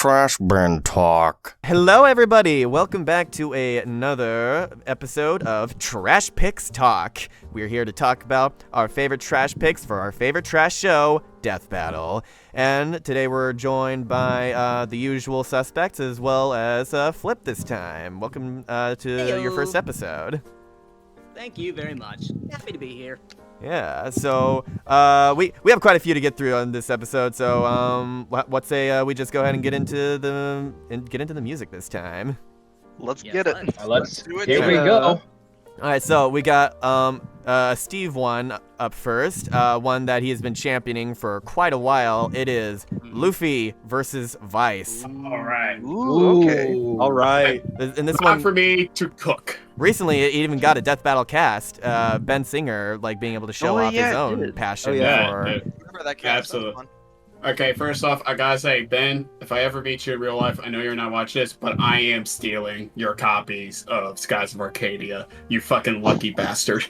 Trash Bin Talk. Hello, everybody. Welcome back to another episode of Trash Picks Talk. We're here to talk about our favorite trash picks for our favorite trash show, Death Battle. And today we're joined by the usual suspects as well as Flip this time. Welcome to your first episode. Thank you very much. Happy to be here. Yeah, so we have quite a few to get through on this episode. So what say we just go ahead and get into the music this time? Let's get it. Let's do it. Here we go. All right, so we got Steve one up first, one that he has been championing for quite a while. It is Luffy versus Vise. All right. Ooh, okay. All right. And this Time one for me to cook. recently, it even got a Death Battle cast. Ben Singer, like being able to show off his own passion for. Remember that cast? Absolutely. That was fun. Okay, first off, I gotta say, Ben, if I ever meet you in real life, I know you're not watching this, but I am stealing your copies of Skies of Arcadia. You fucking lucky bastard.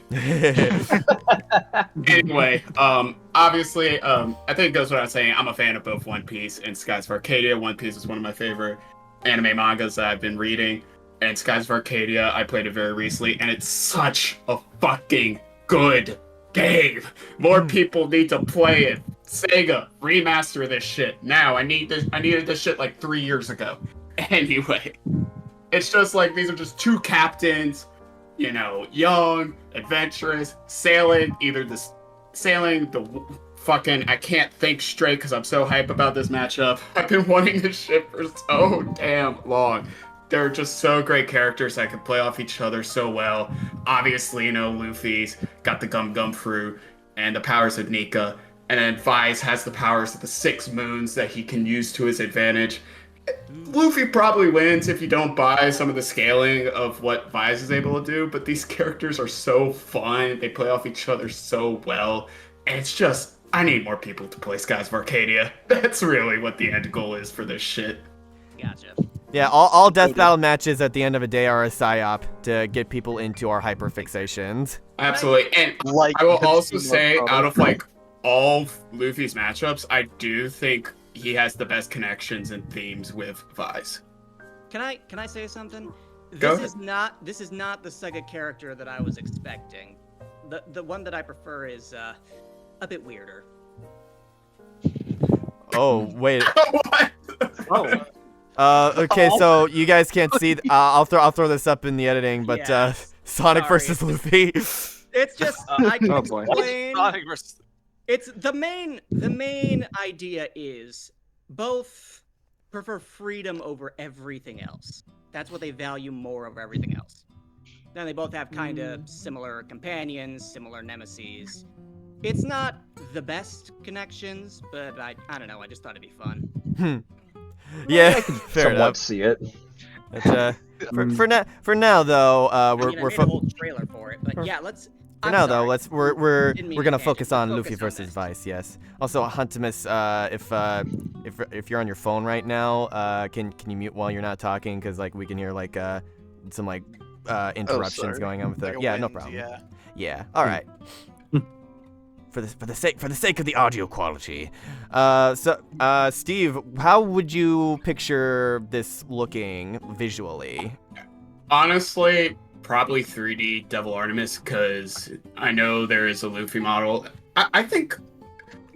Anyway, obviously, I think it goes without saying, I'm a fan of both One Piece and Skies of Arcadia. One Piece is one of my favorite anime mangas that I've been reading, and Skies of Arcadia, I played it very recently, and it's such a fucking good game. More people need to play it. Sega, remaster this shit now. I needed this shit like 3 years ago. Anyway, it's just like these are just two captains, you know, young, adventurous, sailing the fucking, I can't think straight because I'm so hype about this matchup. I've been wanting this shit for so damn long. They're just so great characters that can play off each other so well. Obviously, you know, Luffy's got the Gum Gum Fruit and the powers of Nika. And then Vise has the powers of the 6 moons that he can use to his advantage. Luffy probably wins if you don't buy some of the scaling of what Vise is able to do, but these characters are so fun. They play off each other so well. And it's just, I need more people to play Skies of Arcadia. That's really what the end goal is for this shit. Gotcha. Yeah, all Death Battle matches at the end of a day are a psyop to get people into our hyperfixations. Absolutely. And Like, I will also say, out of like all of Luffy's matchups, I do think he has the best connections and themes with Vise. Can I say something? Go This is not the Sega character that I was expecting. The one that I prefer is a bit weirder. Oh, wait. What? Okay, so you guys can't see. I'll throw this up in the editing, but Yes. Sonic Sorry. versus Luffy. It's just I can Oh boy. explain. Sonic versus- It's the main idea is both prefer freedom over everything else. That's what they value more over everything else. Then they both have kind of similar companions, similar nemesis. It's not the best connections, but I don't know. I just thought it'd be fun. Yeah, fair Somewhat enough. see it. But, for now though, I we're made a whole trailer for it, but yeah, let's. For I'm now, sorry. though, we're Didn't mean gonna to focus on tangent. Luffy Focus on versus this. Vise. Yes. Also, Huntimis, if you're on your phone right now, can you mute while you're not talking? Because like we can hear like some like interruptions sorry. going on with Like it. a Yeah, no wind, problem. Yeah. Yeah. All right. For the sake of the audio quality, so Steve, how would you picture this looking visually? Honestly, probably 3D Devil Artemis, because I know there is a Luffy model. I think,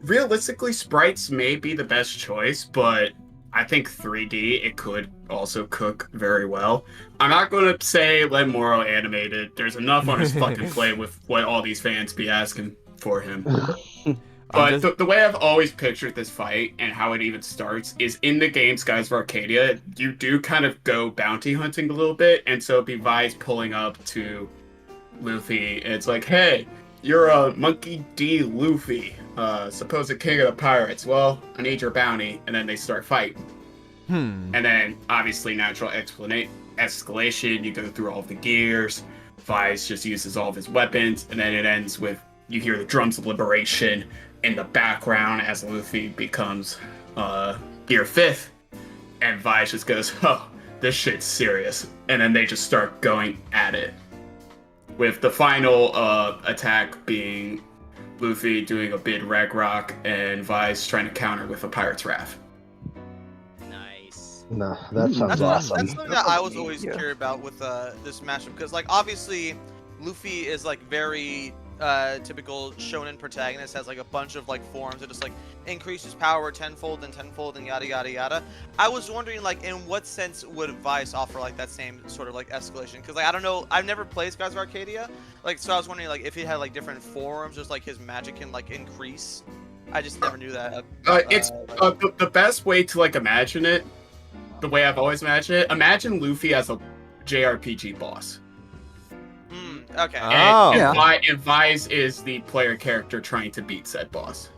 realistically, sprites may be the best choice, but I think 3D, it could also cook very well. I'm not going to say let Moro animated. There's enough on his fucking plate with what all these fans be asking for him. But the way I've always pictured this fight and how it even starts is in the game Skies of Arcadia, you do kind of go bounty hunting a little bit, and so it'd be Vise pulling up to Luffy, and it's like, hey, you're a Monkey D. Luffy, supposed king of the pirates. Well, I need your bounty, and then they start fighting. And then, obviously, natural escalation, you go through all of the gears, Vise just uses all of his weapons, and then it ends with, you hear the drums of liberation in the background as Luffy becomes Gear 5th, and Vise just goes, oh, this shit's serious. And then they just start going at it. With the final attack being Luffy doing a bid reg rock and Vise trying to counter with a Pirate's Wrath. Nice. No, that sounds That's awesome. that's something that I was neat, always yeah. curious about with this matchup, because like obviously Luffy is like very typical shonen protagonist, has like a bunch of like forms that just like increase his power tenfold and yada yada yada. I was wondering like in what sense would Vise offer like that same sort of like escalation, because like I don't know, I've never played Skies of Arcadia, like so I was wondering like if he had like different forms, just like his magic can like increase. I just never knew that. It's the best way to like imagine it, the way I've always imagined it. Imagine Luffy as a JRPG boss. Okay. Oh. And Vise is the player character trying to beat said boss.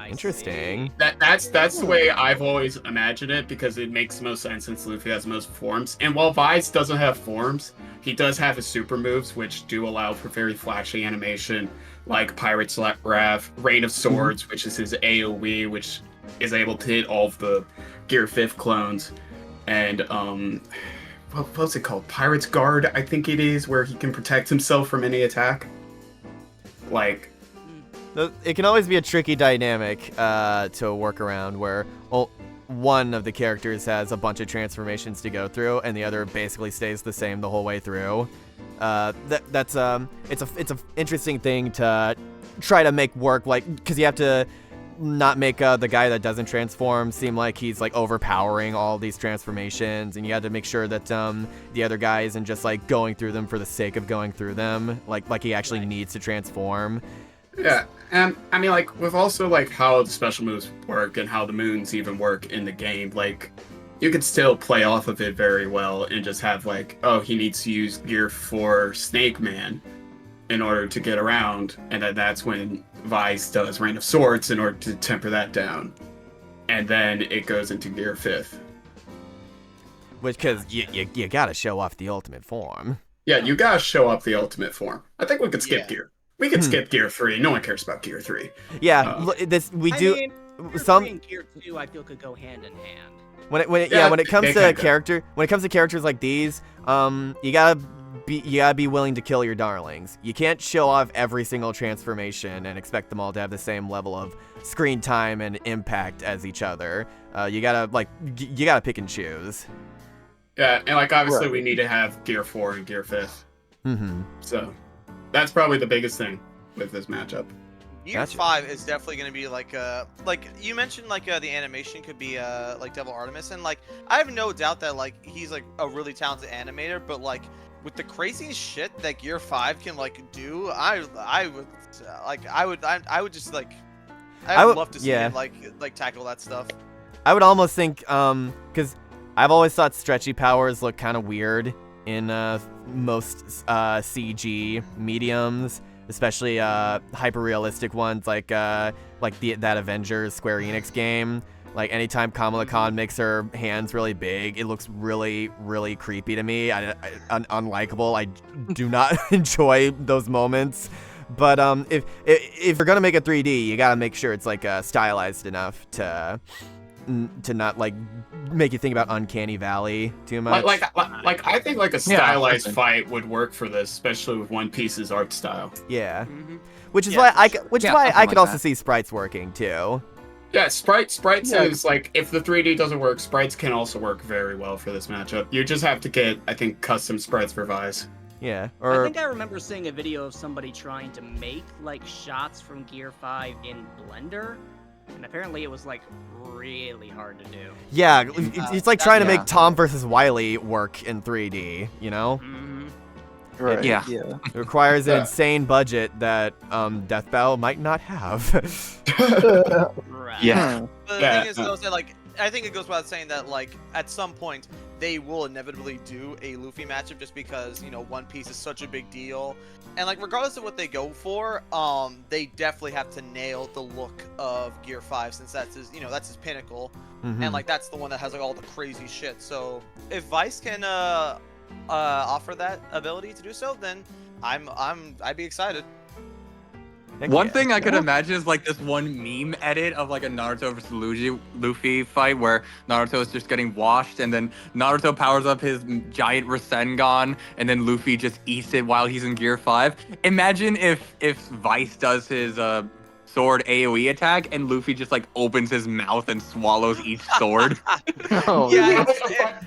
Interesting. That's the way I've always imagined it, because it makes the most sense since Luffy has most forms. And while Vise doesn't have forms, he does have his super moves, which do allow for very flashy animation, like Pirate's Wrath, Rain of Swords, which is his AoE, which is able to hit all of the Gear 5 clones, and what's it called? Pirate's Guard, I think it is, where he can protect himself from any attack. Like, It can always be a tricky dynamic to work around, where one of the characters has a bunch of transformations to go through, and the other basically stays the same the whole way through. It's a interesting thing to try to make work, like, because you have to not make the guy that doesn't transform seem like he's like overpowering all these transformations, and you have to make sure that the other guy isn't just like going through them for the sake of going through them, like he actually needs to transform. yeah, and I mean, like, with also like how the special moves work and how the moons even work in the game, like, you could still play off of it very well and just have like, oh, he needs to use Gear 4 Snake Man in order to get around, and then that's when Vise does Rain of Swords in order to temper that down, and then it goes into Gear 5th. Which, because you gotta show off the ultimate form. Yeah, you gotta show up the ultimate form. I think we could skip Yeah. Gear. We could skip Gear 3. No one cares about Gear 3. Yeah, Oh. we I do. mean, Gear some 3 and Gear 2, I feel could go hand in hand. when it Yeah, when it comes they to kinda. when it comes to characters like these, you gotta be willing to kill your darlings. You can't show off every single transformation and expect them all to have the same level of screen time and impact as each other. You gotta pick and choose. Yeah, and like obviously Right. we need to have Gear 4 and Gear 5th. Mm-hmm. So that's probably the biggest thing with this matchup. Year Gotcha. 5 is definitely going to be like you mentioned like the animation could be like Devil Artemis, and like I have no doubt that like he's like a really talented animator, but like with the crazy shit that Gear 5 can like do, I would just like I would love to see him like tackle that stuff. I would almost think, because I've always thought stretchy powers look kind of weird in most CG mediums, especially hyper-realistic ones like that Avengers Square Enix game. Like, anytime Kamala Khan makes her hands really big, it looks really, really creepy to me. Unlikable. I do not enjoy those moments. But if you're gonna make a 3D, you gotta make sure it's like stylized enough to not like make you think about Uncanny Valley too much. Like I think like a stylized fight would work for this, especially with One Piece's art style. Yeah. Mm-hmm. Which is Yeah, why for I sure. which is Yeah, why something I could like also that. see sprites working too. Yeah, sprites Yeah. is like, if the 3D doesn't work, sprites can also work very well for this matchup. You just have to get, I think, custom sprites for Vise. Yeah. I Or think I remember seeing a video of somebody trying to make like shots from Gear 5 in Blender, and apparently it was like really hard to do. yeah, it's like trying to yeah. make Tom versus Wily work in 3D, you know? Mm-hmm. Right. Yeah. It requires an Yeah. insane budget that Death Battle might not have. Right. Yeah. But the Yeah, thing is, though, that, like, I think it goes without saying that, like, at some point, they will inevitably do a Luffy matchup just because, you know, One Piece is such a big deal. And, like, regardless of what they go for, they definitely have to nail the look of Gear 5, since that's his, you know, that's his pinnacle. Mhm. And, like, that's the one that has, like, all the crazy shit. So, if Vise can, offer that ability to do so, then I'd be excited. Heck One yeah. thing I could imagine is like this one meme edit of like a Naruto versus Luffy fight where Naruto is just getting washed, and then Naruto powers up his giant Rasengan, and then Luffy just eats it while he's in Gear 5. Imagine if Vise does his sword AoE attack, and Luffy just like opens his mouth and swallows each sword. Oh, Yeah,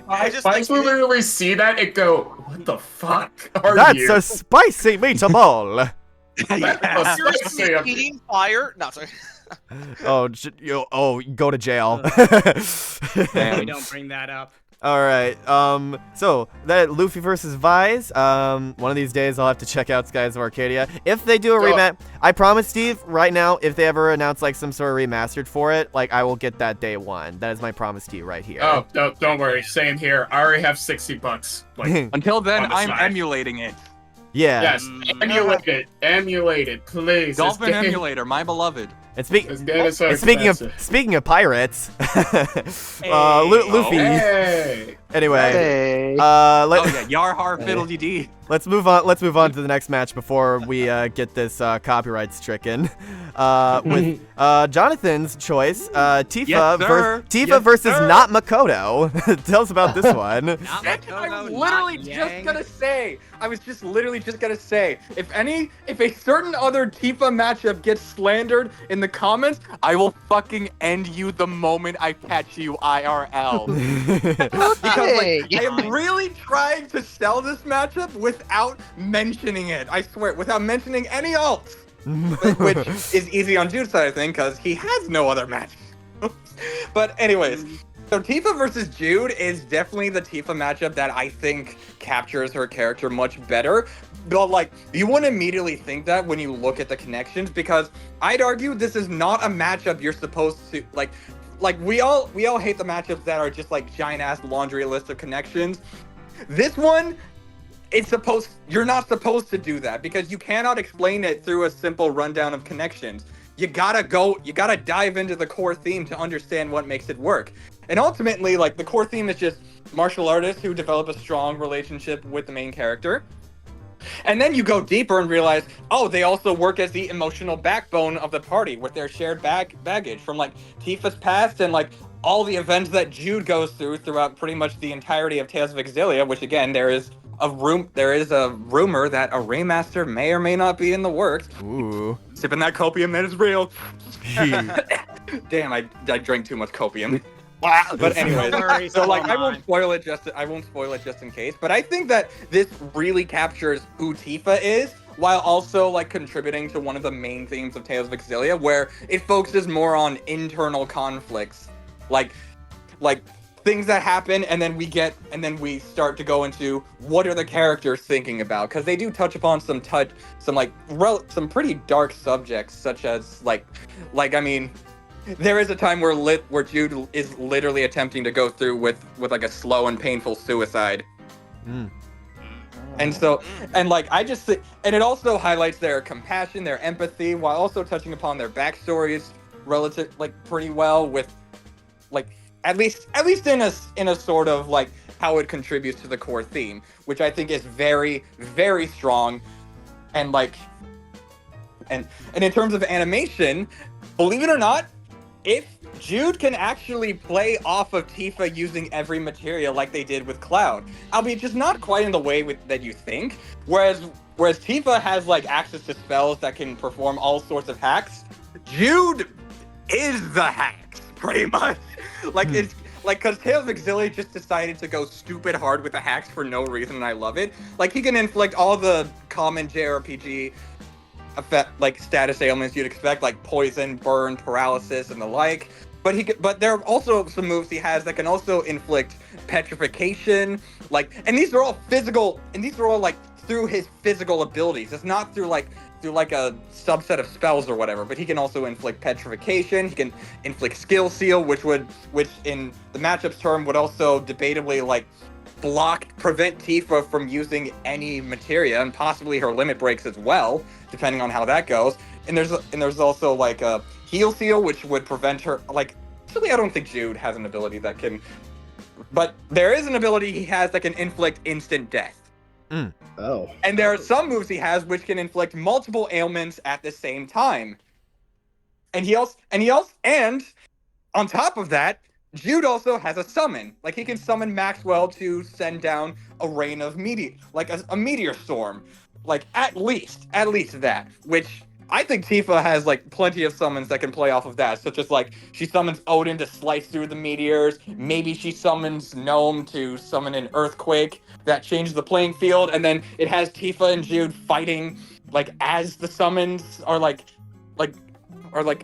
I just just like- literally see that and go, what the fuck are That's you? a spicy meatball. That's Seriously, a- eating fire? No, sorry. Go to jail. Maybe don't bring that up. All right. So that Luffy versus Vise. One of these days I'll have to check out Skies of Arcadia. If they do a rematch, I promise, Steve. Right now, if they ever announce like some sort of remastered for it, like I will get that day one. That is my promise to you right here. Oh, no, don't worry. Same here. I already have $60. Like, Until then, On the I'm side. emulating it. Yeah. yes, emulate it, please. Dolphin This game- emulator, my beloved. And This game is so speaking of pirates, Luffy. Hey. Anyway, Hey. Oh yeah, Yarhar fiddly dee. let's move on. Let's move on to the next match before we get this copyright stricken. With Jonathan's choice, Tifa, Yes, sir. Yes, versus sir. not Makoto. Tell us about this one. Not That's what I Makoto, was not literally just Yang. gonna say. I was just literally just gonna say, if a certain other Tifa matchup gets slandered in the comments, I will fucking end you the moment I catch you IRL. Because Hey. I am really trying to sell this matchup without mentioning it. I swear, without mentioning any alts. Which is easy on Jude's side, I think, because he has no other match. But anyways, so Tifa versus Jude is definitely the Tifa matchup that I think captures her character much better. But like, you wouldn't immediately think that when you look at the connections, because I'd argue this is not a matchup you're supposed to like we all hate the matchups that are just like giant ass laundry list of connections. This one, you're not supposed to do that because you cannot explain it through a simple rundown of connections. You gotta dive into the core theme to understand what makes it work. And ultimately, like, the core theme is just martial artists who develop a strong relationship with the main character. And then you go deeper and realize, oh, they also work as the emotional backbone of the party with their shared baggage from like Tifa's past and like all the events that Jude goes throughout pretty much the entirety of Tales of Xillia, which again, there is a rumor that a remaster may or may not be in the works. Ooh. Sipping that copium, that is real. Damn, I drank too much copium. But anyways, Don't worry, so like so I won't spoil it just in case. But I think that this really captures who Tifa is, while also like contributing to one of the main themes of Tales of Xillia, where it focuses more on internal conflicts, like things that happen, and then we start to go into what are the characters thinking about, because they do touch upon some pretty dark subjects, such as like I mean. There is a time where Jude is literally attempting to go through with like a slow and painful suicide. And so, and like I just and it also highlights their compassion, their empathy, while also touching upon their backstories relative like pretty well with like at least in a sort of like how it contributes to the core theme, which I think is very, very strong. And like and in terms of animation, believe it or not, if Jude can actually play off of Tifa using every materia like they did with Cloud, albeit just not quite in the way that you think, whereas Tifa has like access to spells that can perform all sorts of hacks, Jude is the hacks, pretty much. Like it's like, because Tales of Xillia just decided to go stupid hard with the hacks for no reason, and I love it. Like, he can inflict all the common JRPG effect, like status ailments you'd expect, like poison, burn, paralysis, and the like. But there are also some moves he has that can also inflict petrification, like, and these are all physical, and these are all like through his physical abilities. It's not through like a subset of spells or whatever. But he can also inflict petrification. He can inflict skill seal, which in the matchup's term would also debatably like prevent Tifa from using any materia, and possibly her limit breaks as well, depending on how that goes. And there's also like a heal seal, which would prevent her. Like, actually, I don't think Jude has an ability that can, but there is an ability he has that can inflict instant death. Oh. And there are some moves he has which can inflict multiple ailments at the same time. And on top of that, Jude also has a summon. Like, he can summon Maxwell to send down a rain of a meteor storm. Like, at least that, which I think Tifa has like plenty of summons that can play off of that, such as like she summons Odin to slice through the meteors. Maybe she summons Gnome to summon an earthquake that changes the playing field, and then it has Tifa and Jude fighting like as the summons are like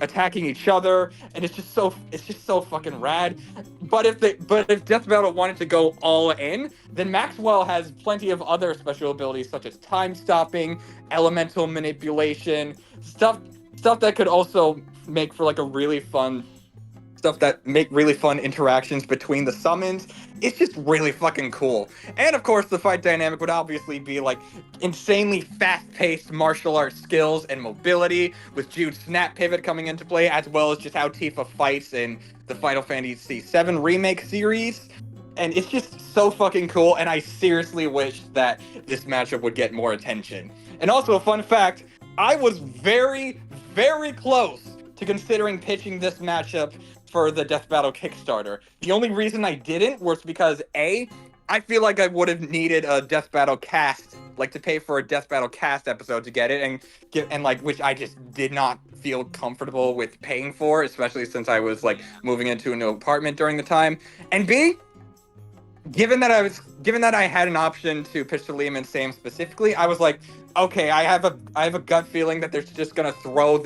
attacking each other, and it's just so fucking rad. But if Death Battle wanted to go all in, then Maxwell has plenty of other special abilities such as time stopping, elemental manipulation, stuff that could also make for like a really fun stuff that make really fun interactions between the summons. It's just really fucking cool. And of course, the fight dynamic would obviously be like insanely fast-paced martial arts skills and mobility, with Jude's snap pivot coming into play, as well as just how Tifa fights in the Final Fantasy VII Remake series. And it's just so fucking cool, and I seriously wish that this matchup would get more attention. And also, a fun fact, I was very, very close to considering pitching this matchup for the Death Battle Kickstarter. The only reason I didn't was because A, I feel like I would have needed a Death Battle cast, like to pay for a Death Battle cast episode to get it, and like which I just did not feel comfortable with paying for, especially since I was like moving into a new apartment during the time. And B, given that I had an option to pitch to Liam and Sam specifically, I was like, okay, I have a gut feeling that they're just gonna throw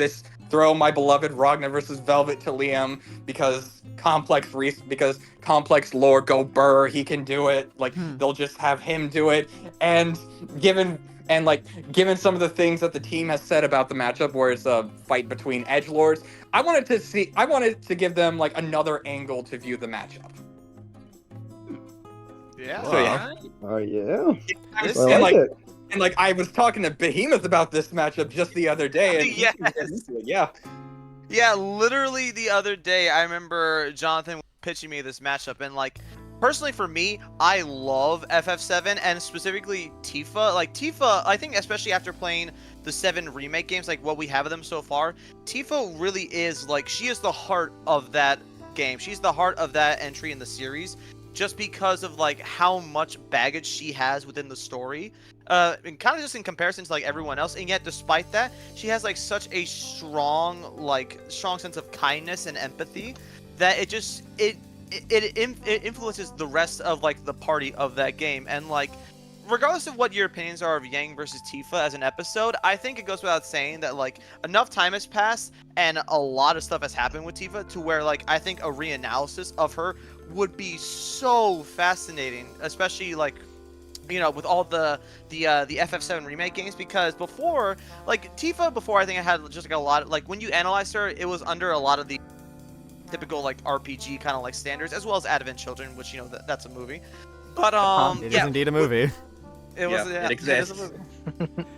my beloved Ragnar versus Velvet to Liam because complex lore, go burr, he can do it. Like they'll just have him do it. And given some of the things that the team has said about the matchup, where it's a fight between edgelords, I wanted to give them like another angle to view the matchup. Yeah. So yeah. Oh yeah. This- I like it. And like I was talking to Behemoth about this matchup just the other day. And Yes. Yeah. Yeah, literally the other day, I remember Jonathan pitching me this matchup, and like, personally for me, I love FF7 and specifically Tifa. Like Tifa, I think especially after playing the 7 remake games, like what we have of them so far, Tifa really is like, she is the heart of that game. She's the heart of that entry in the series, just because of like how much baggage she has within the story. And kind of just in comparison to like everyone else, and yet despite that, she has like such a strong sense of kindness and empathy that it influences the rest of like the party of that game. And like, regardless of what your opinions are of Yang versus Tifa as an episode, I think it goes without saying that like enough time has passed and a lot of stuff has happened with Tifa to where like I think a reanalysis of her would be so fascinating, especially like, you know, with all the FF7 remake games, because before, like Tifa, I think I had just like a lot of, like when you analyzed her, it was under a lot of the typical like RPG kind of like standards, as well as Advent Children, which, you know, that's a movie. But It is indeed a movie. It was, it exists. It is a movie.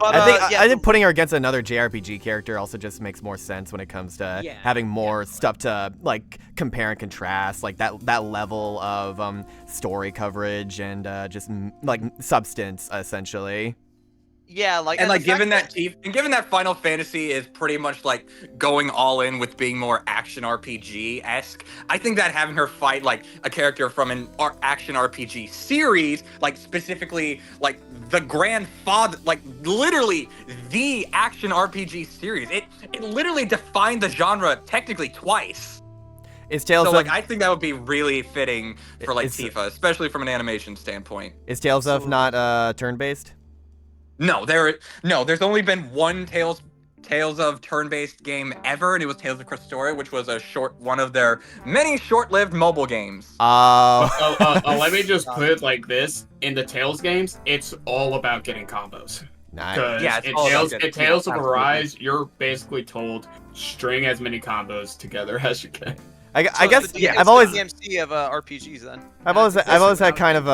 But, I think putting her against another JRPG character also just makes more sense when it comes to having more stuff to like compare and contrast, like that level of story coverage and just like substance essentially. Yeah, like and like given that Final Fantasy is pretty much like going all in with being more action RPG-esque, I think that having her fight like a character from an action RPG series, like specifically like the grandfather, like literally the action RPG series, it literally defined the genre technically twice. Is Tales so of I think that would be really fitting for like Tifa, especially from an animation standpoint. Is Tales of not turn-based? No, there's only been one Tales of turn-based game ever, and it was Tales of Crystal, which was one of their many short-lived mobile games. Let me just put it like this: in the Tales games, it's all about getting combos. Nice. Yeah, in Tales of Arise, you're basically told string as many combos together as you can. I guess I've always DMC of RPGs then. I've always had kind of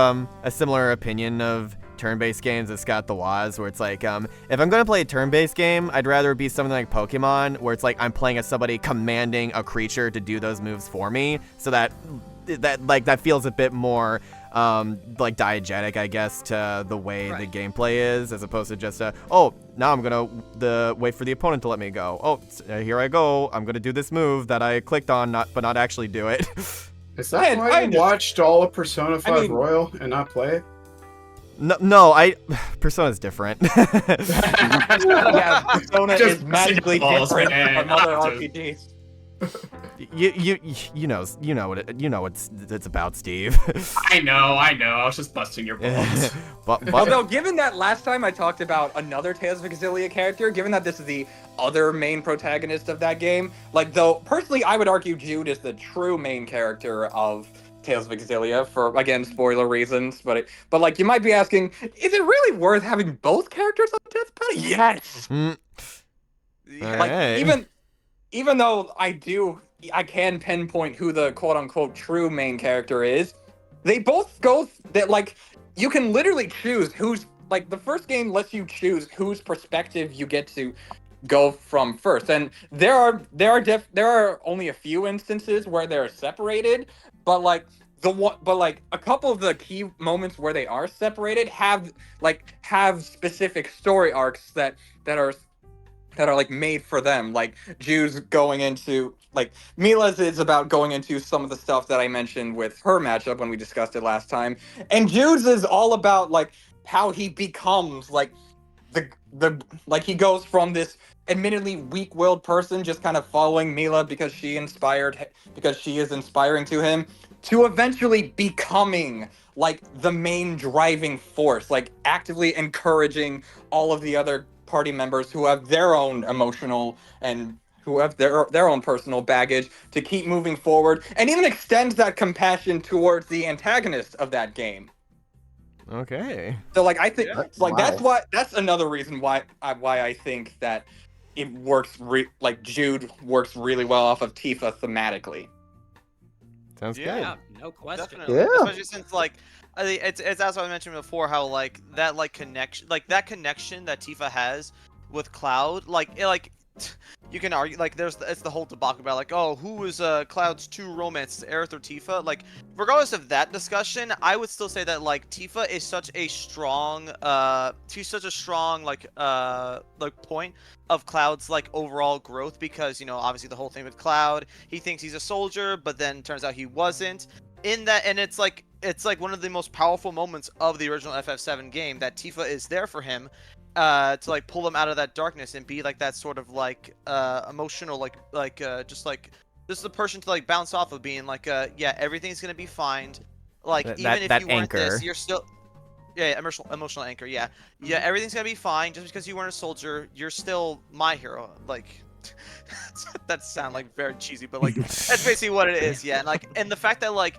a similar opinion of turn-based games as Scott the Waz, where it's like, if I'm gonna play a turn-based game, I'd rather it be something like Pokemon, where it's like I'm playing as somebody commanding a creature to do those moves for me, so that feels a bit more like diegetic, I guess, to the way the gameplay is, as opposed to just now I'm gonna wait for the opponent to let me go. Oh, here I go. I'm gonna do this move that I clicked on, but not actually do it. Is that why you watched all of Persona 5 Royal and not play it? No, Persona's different. Yeah, Persona Just is magically balls, different man. from other Just- RPGs. you know what it's about, Steve. I know. I was just busting your balls. but Although, given that last time I talked about another Tales of Xillia character, given that this is the other main protagonist of that game, like, though, personally, I would argue Jude is the true main character of Tales of Xillia for, again, spoiler reasons, but like, you might be asking, is it really worth having both characters on Death Battle? Yes! Yeah. Like, Alright. even though I can pinpoint who the quote-unquote true main character is, they both go, that like, you can literally choose who's, like, the first game lets you choose whose perspective you get to go from first, and there are only a few instances where they're separated, but like a couple of the key moments where they are separated have specific story arcs that are like made for them. Like Jude's going into, like, Mila's is about going into some of the stuff that I mentioned with her matchup when we discussed it last time, and Jude's is all about like how he becomes like the like he goes from this admittedly weak-willed person just kind of following Mila because she is inspiring to him, to eventually becoming like the main driving force, like actively encouraging all of the other party members who have their own emotional and who have their own personal baggage to keep moving forward, and even extends that compassion towards the antagonist of that game. Okay. So like I think Wow. that's another reason why I think that it works like Jude works really well off of Tifa thematically. Sounds Yeah, no question. Definitely. Yeah. Especially since like I think it's as I mentioned before, how like that connection that Tifa has with Cloud, you can argue like it's the whole debacle about like, oh, who is Cloud's true romance, Aerith or Tifa? Like, regardless of that discussion, I would still say that like Tifa is such a strong point of Cloud's like overall growth, because, you know, obviously the whole thing with Cloud, he thinks he's a soldier, but then turns out he wasn't. In that, and it's like one of the most powerful moments of the original FF7 game, that Tifa is there for him, to like pull him out of that darkness and be like that sort of like emotional just the person to like bounce off of, being like yeah, everything's gonna be fine, like even if you weren't anchor. this, you're still emotional anchor, yeah, everything's gonna be fine just because you weren't a soldier, you're still my hero, like. That sound like very cheesy, but like that's basically what it is, yeah. And the fact that like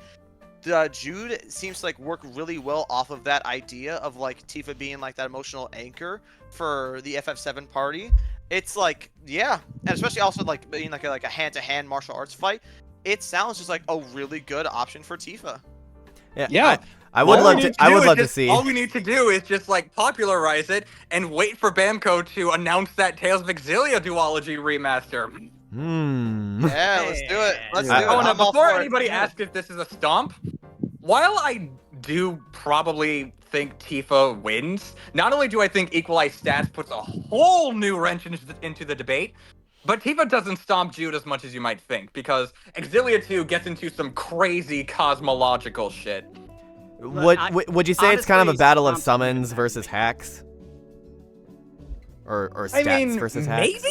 Jude seems to like work really well off of that idea of like Tifa being like that emotional anchor for the FF7 party. It's like, yeah, and especially also like being like a hand-to-hand martial arts fight. It sounds just like a really good option for Tifa. Yeah. I would love to see. All we need to do is just like popularize it and wait for Bamco to announce that Tales of Xillia duology remaster. Yeah, let's do it. Let's do it. Oh, now I'm all before for it. anybody asks if this is a stomp, while I do probably think Tifa wins, not only do I think equalized stats puts a whole new wrench into the debate, but Tifa doesn't stomp Jude as much as you might think, because Xillia 2 gets into some crazy cosmological shit. Would you say it's kind of a honestly, battle of Stomp summons is versus hacks? Or stats versus hacks?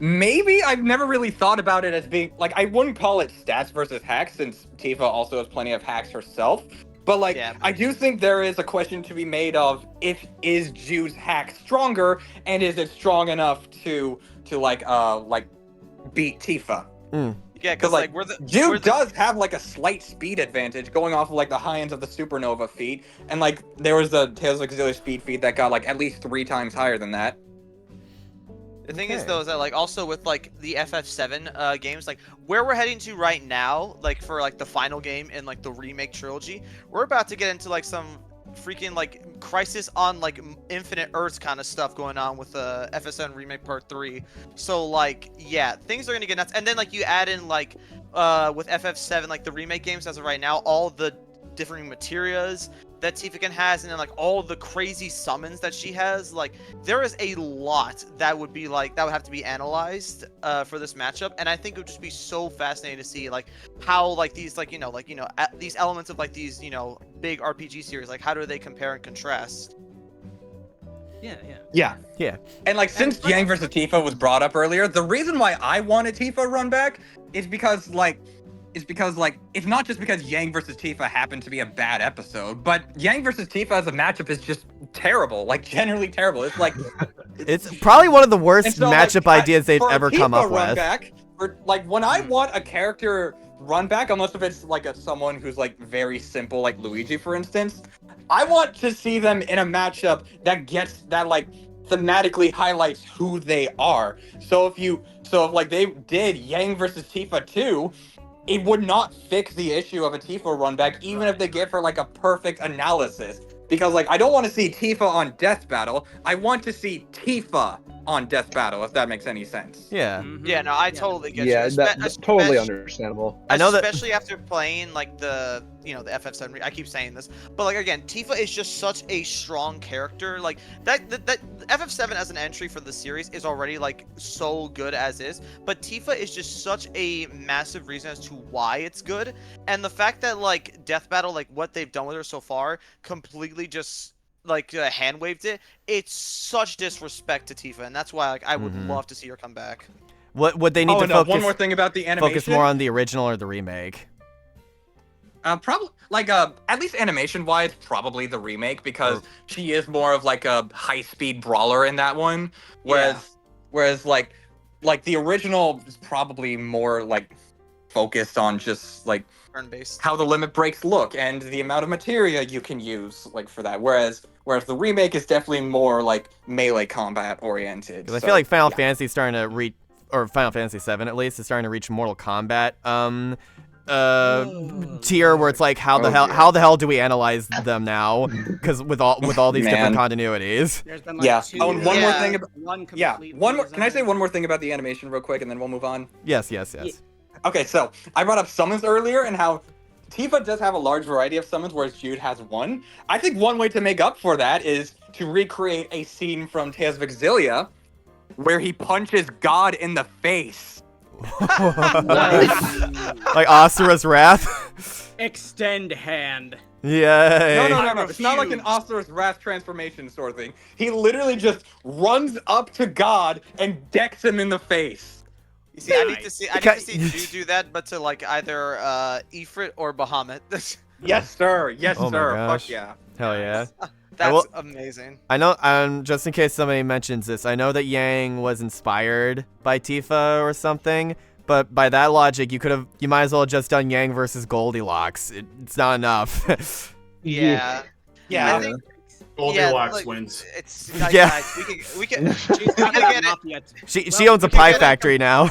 Maybe. I've never really thought about it as being, like, I wouldn't call it stats versus hacks, since Tifa also has plenty of hacks herself. But, like, Yeah. I do think there is a question to be made of, is Jude's hack stronger, and is it strong enough to beat Tifa? Yeah, Because, because like, Jude does have, like, a slight speed advantage going off of, like, the high ends of the Supernova feat. And, like, there was a Tales of Xillia speed feat that got, like, at least 3 times higher than that. The thing is, though, is that, like, also with, like, the FF7 games, like, where we're heading to right now, like, for, like, the final game in, like, the remake trilogy, we're about to get into, like, some freaking, like, Crisis on, like, Infinite Earths kind of stuff going on with FF7 Remake Part 3. So, like, yeah, things are gonna get nuts. And then, like, you add in, like, with FF7, like, the remake games as of right now, all the different materials, that Tifa has, and then like all the crazy summons that she has, like there is a lot that would be like that would have to be analyzed for this matchup, and I think it would just be so fascinating to see like how like these like these elements of like these big RPG series, like how do they compare and contrast? Yeah. And like since Yang versus Tifa was brought up earlier, the reason why I want a Tifa run back is because it's not just because Yang versus Tifa happened to be a bad episode, but Yang versus Tifa as a matchup is just terrible, like generally terrible. It's like It's probably one of the worst and so, matchup like, ideas they've for a ever come Tifa up run with. Back, for, like when I want a character run back, unless if it's like someone who's like very simple, like Luigi, for instance, I want to see them in a matchup that like thematically highlights who they are. So if like they did Yang versus Tifa 2, it would not fix the issue of a Tifa run back, even if they give her like a perfect analysis. Because like I don't want to see Tifa on Death Battle. I want to see Tifa on Death Battle, if that makes any sense. Yeah. Yeah, no, I totally get Yeah, you. that's totally understandable. I know that- especially after playing like the the FF7. I keep saying this, but like again, Tifa is just such a strong character. Like that FF7 as an entry for the series is already like so good as is, but Tifa is just such a massive reason as to why it's good. And the fact that like Death Battle, like what they've done with her so far, completely just like hand waved it. It's such disrespect to Tifa, and that's why like I would love to see her come back. What they need to focus one more thing about the animation. focus more on the original or the remake. Probably like at least animation wise, probably the remake, because she is more of like a high speed brawler in that one. Whereas like the original is probably more like focused on just like Turn-based. how the limit breaks look and the amount of materia you can use like for that. Whereas the remake is definitely more like melee combat oriented. Because I feel like Final Fantasy is starting to reach, or Final Fantasy 7 at least, is starting to reach Mortal Kombat tier where it's like how the hell do we analyze them now? Because with all these different continuities. There's been like two. Oh, and one more thing about one one more. Can I say one more thing about the animation real quick, and then we'll move on? Yes. Okay, so I brought up summons earlier and how Tifa does have a large variety of summons, whereas Jude has one. I think one way to make up for that is to recreate a scene from Tales of Xillia where he punches God in the face. Like Asura's Wrath. Extend hand. Yay. No. It's not like an Asura's Wrath transformation sort of thing. He literally just runs up to God and decks him in the face. You see, I need to see Jude do that, but to like either Ifrit or Behemoth. Yes, sir. Yes, Oh my sir. gosh. Fuck yeah. Hell yeah. That's amazing. I know, just in case somebody mentions this, I know that Yang was inspired by Tifa or something, but by that logic, you might as well have just done Yang versus Goldilocks. It's not enough. Yeah. I think Goldilocks wins. It's Yeah. we can She's got get it. mafia. She owns a pie factory now.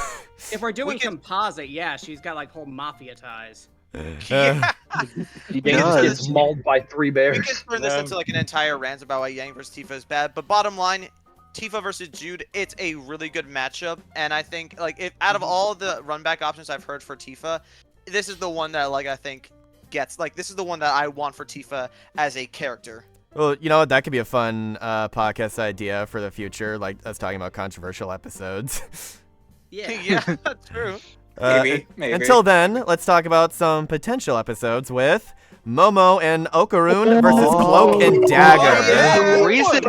If we're doing composite, yeah, she's got like whole mafia ties. Yeah. He gets mauled by three We bears. can turn this into like an entire rant about why Yang versus Tifa is bad, but bottom line, Tifa versus Jude, it's a really good matchup, and I think like if out of all the run back options I've heard for Tifa, this is the one that like I think gets like this is the one that I want for Tifa as a character. Well, you know what? That could be a fun podcast idea for the future, like us talking about controversial episodes. Yeah, true. Maybe. Until then, let's talk about some potential episodes with Momo and Okaroon versus Cloak and Dagger. The reason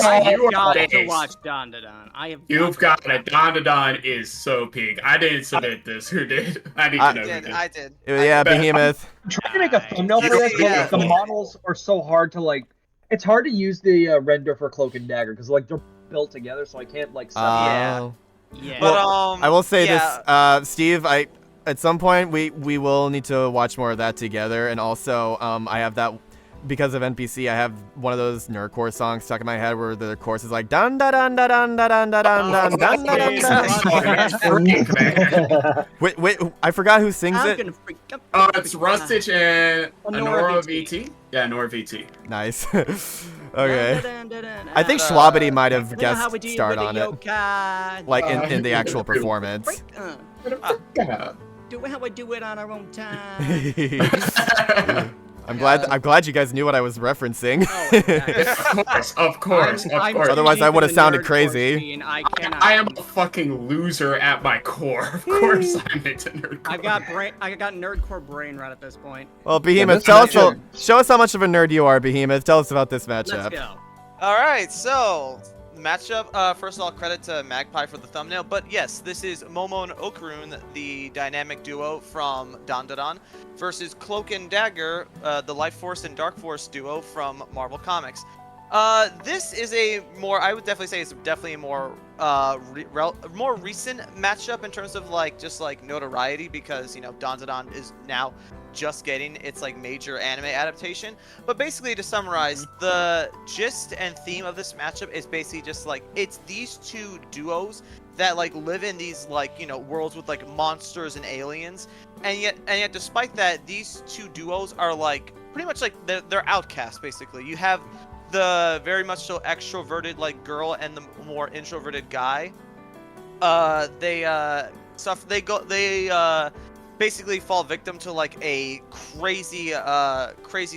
I have got to watch Don to Don. You've got it. Don is so peak. I didn't submit this. Who did? I need to know who did. I did. Yeah, Behemoth. I'm trying to make a thumbnail for this, Yeah. but the models are so hard to like. It's hard to use the render for Cloak and Dagger because like they're built together, so I can't like. Yeah. But I will say this, Steve. At some point we will need to watch more of that together, and also I have that because of NPC. I have one of those nerdcore songs stuck in my head where the chorus is like dun dun dun dun dun dun dun dun dun dun dun. Wait, I forgot who sings it. It's Rustage and Nora VT. Yeah, Nora VT. Nice. Okay. I think Schwabity might have guest starred on it, like in the actual performance. Do it how we do it on our own time. I'm glad you guys knew what I was referencing. Of course. Otherwise, I would have sounded crazy. I am a fucking loser at my core. Of course, I'm into nerdcore. I got nerdcore brain right at this point. Well, Behemoth, show us how much of a nerd you are, Behemoth. Tell us about this matchup. Let's go. All right, so matchup. First of all, credit to Magpie for the thumbnail. But yes, this is Momo and Okaroon, the dynamic duo from Dandadan, versus Cloak and Dagger, the Light Force and Dark Force duo from Marvel Comics. This is I would definitely say it's definitely a more recent matchup in terms of just notoriety, because Dandadan is now just getting its major anime adaptation. But basically, to summarize, the gist and theme of this matchup is basically just it's these two duos that live in these worlds with monsters and aliens, and yet despite that, these two duos are pretty much they're outcasts. Basically, you have the very much so extroverted girl and the more introverted guy. They basically fall victim to a crazy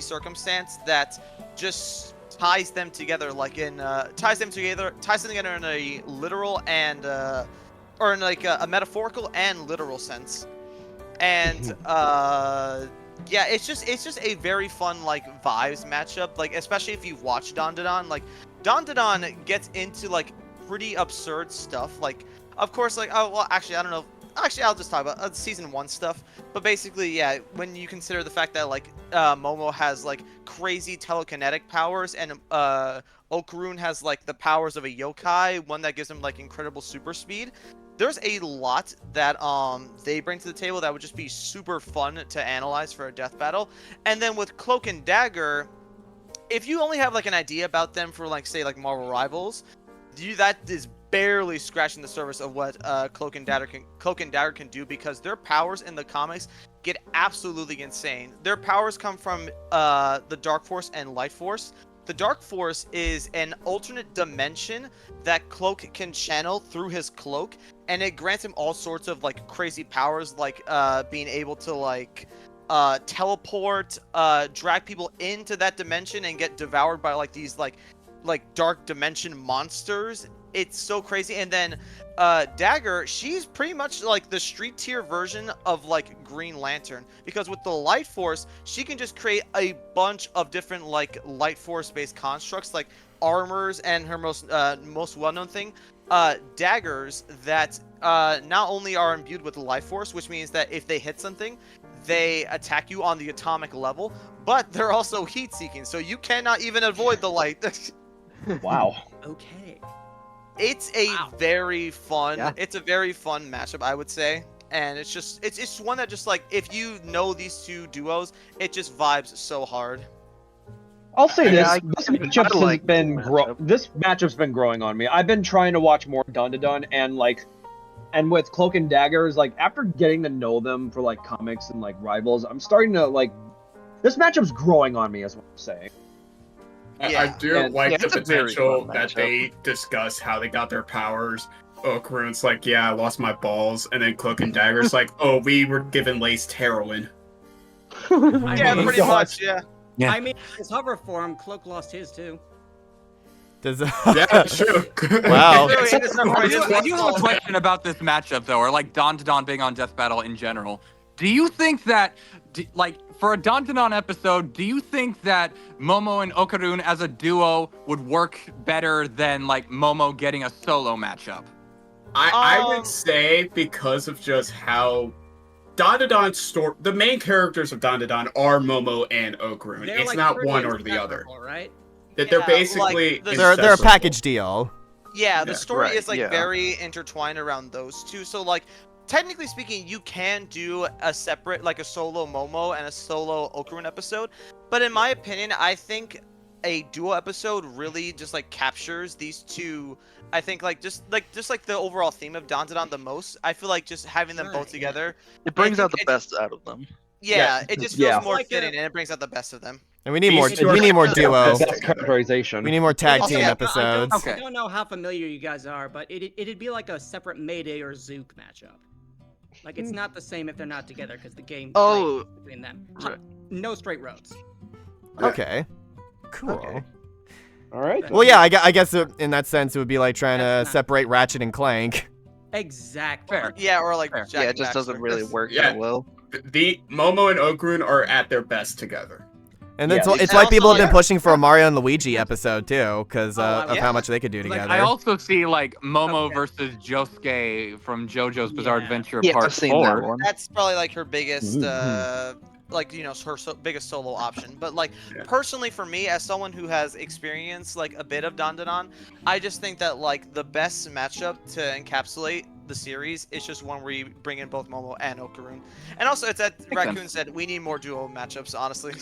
circumstance that just ties them together in a literal and or in a metaphorical and literal sense. And yeah, it's just a very fun vibes matchup, especially if you've watched Dandadan. Dandadan gets into pretty absurd stuff, of course actually I don't know. Actually, I'll just talk about season 1 stuff. But basically, yeah, when you consider the fact that Momo has crazy telekinetic powers, and Okaroon has the powers of a yokai, one that gives him incredible super speed. There's a lot that they bring to the table that would just be super fun to analyze for a death battle. And then with Cloak and Dagger, if you only have an idea about them for say Marvel Rivals, that is barely scratching the surface of what Cloak and Dagger can do, because their powers in the comics get absolutely insane. Their powers come from the Dark Force and Light Force. The Dark Force is an alternate dimension that Cloak can channel through his cloak, and it grants him all sorts of crazy powers, being able to teleport, drag people into that dimension and get devoured by these dark dimension monsters. It's so crazy. And then Dagger, she's pretty much the street tier version of Green Lantern, because with the Light Force, she can just create a bunch of different Light Force based constructs, armors, and her most well-known thing, daggers that not only are imbued with the Light Force, which means that if they hit something, they attack you on the atomic level, but they're also heat seeking, so you cannot even avoid the light. Wow. Okay. It's a very fun. It's a very fun matchup, I would say, and it's one that just if you know these two duos, it just vibes so hard. I'll say this: this matchup's been growing on me. I've been trying to watch more Dandadan, and with Cloak and Daggers, after getting to know them for comics and Rivals, I'm starting to this matchup's growing on me, is what I'm saying. Yeah. I do like the potential that they discuss how they got their powers. Okaroon's yeah, I lost my balls, and then Cloak and Dagger's oh, we were given laced heroin. Yeah, pretty much, yeah. I mean, his hover form, Cloak lost his too. Yeah, true. Wow. I do have a question about this matchup, though, or Dandadan being on Death Battle in general. Do you think that, for a Dandadan episode, do you think that Momo and Okaroon as a duo would work better than Momo getting a solo matchup? I would say, because of just how Dandadan's story, the main characters of Dandadan are Momo and Okaroon. It's not one or the other. Right? That they're basically they're a package deal. Yeah, the story is very intertwined around those two. So technically speaking, you can do a separate, a solo Momo and a solo Okaroon episode. But in my opinion, I think a duo episode really just captures these two. I think just the overall theme of Dandadan the most. I feel just having them both together, it brings out the best out of them. Yeah, it just feels more fitting, and it brings out the best of them. And we need more duo. Characterization. We need more tag team episodes. I don't know how familiar you guys are, but it'd be like a separate Mayday or Zook matchup. It's not the same if they're not together, because the game between them. Right. No straight roads. Okay. Cool. Okay. All right. Well, yeah, I guess in that sense, it would be like trying to That's not- separate Ratchet and Clank. Exactly. Fair. Yeah, or like Fair. Jack Yeah, it just and doesn't Daxter. really work Yeah. that well. The Momo and Okaroon are at their best together. And that's Yeah. it's And why also, people have been like- pushing for a Mario and Luigi episode too, because I of would- how much they could do Like, together. I also see like Momo Okay. versus Josuke from JoJo's Bizarre Yeah. Adventure Yeah, Part I've seen 4. that one. That's probably like her biggest, Mm-hmm. like her biggest solo option. But like Yeah. personally, for me, as someone who has experienced like a bit of Dandadan, I just think that like the best matchup to encapsulate the series is just one where you bring in both Momo and Okaroon. And also, it's that Raccoon sense. said we need more duo matchups. Honestly,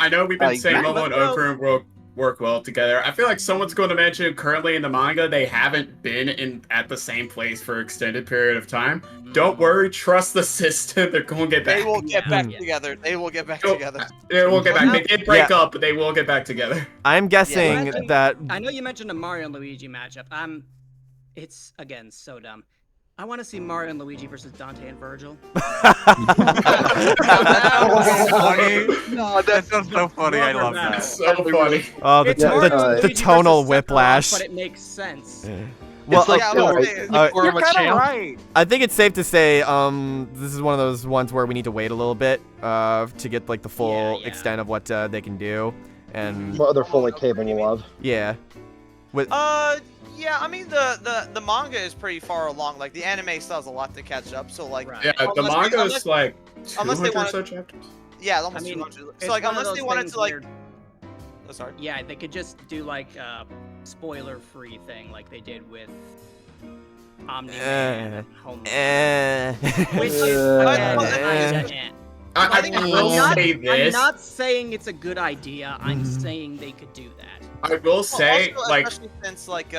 I know we've been Like, saying Momo and well- Okaroon will work well together. I feel like someone's going to mention currently in the manga they haven't been at the same place for an extended period of time. Don't worry, trust the system. They're going to get back. they will get Yeah. back Yeah. together. They will get back They'll- together. They will get back. They did break Yeah. up, but they will get back together. I'm guessing Imagine- that I know you mentioned a Mario and Luigi matchup. It's again so dumb. I want to see Mario and Luigi versus Dante and Virgil. No, That sounds so funny. I love that. that. So funny. oh, It's Mario and the Luigi tonal versus Sephiroth, whiplash. but it makes sense. Well, It's like, yeah, no, like, it's uh, like form You're a kind of champ. right. I think it's safe to say this is one of those ones where we need to wait a little bit to get like the full Yeah. extent of what they can do, and What they're fully capable of. yeah, with Yeah, I mean the manga is pretty far along. Like the anime still has a lot to catch up. So like, Right. Yeah, the Unless- manga unless- is like unless they 200 or wanna- so chapters. yeah, almost I mean, 200. it's So like, one of unless those they wanted things to like, where- oh sorry. Yeah, they could just do like a spoiler-free thing, like they did with Omni-Man and Home. Which is again, I think will I'm say I'm this. not saying it's a good idea. I'm saying they could do that. I will say, also, like, especially since like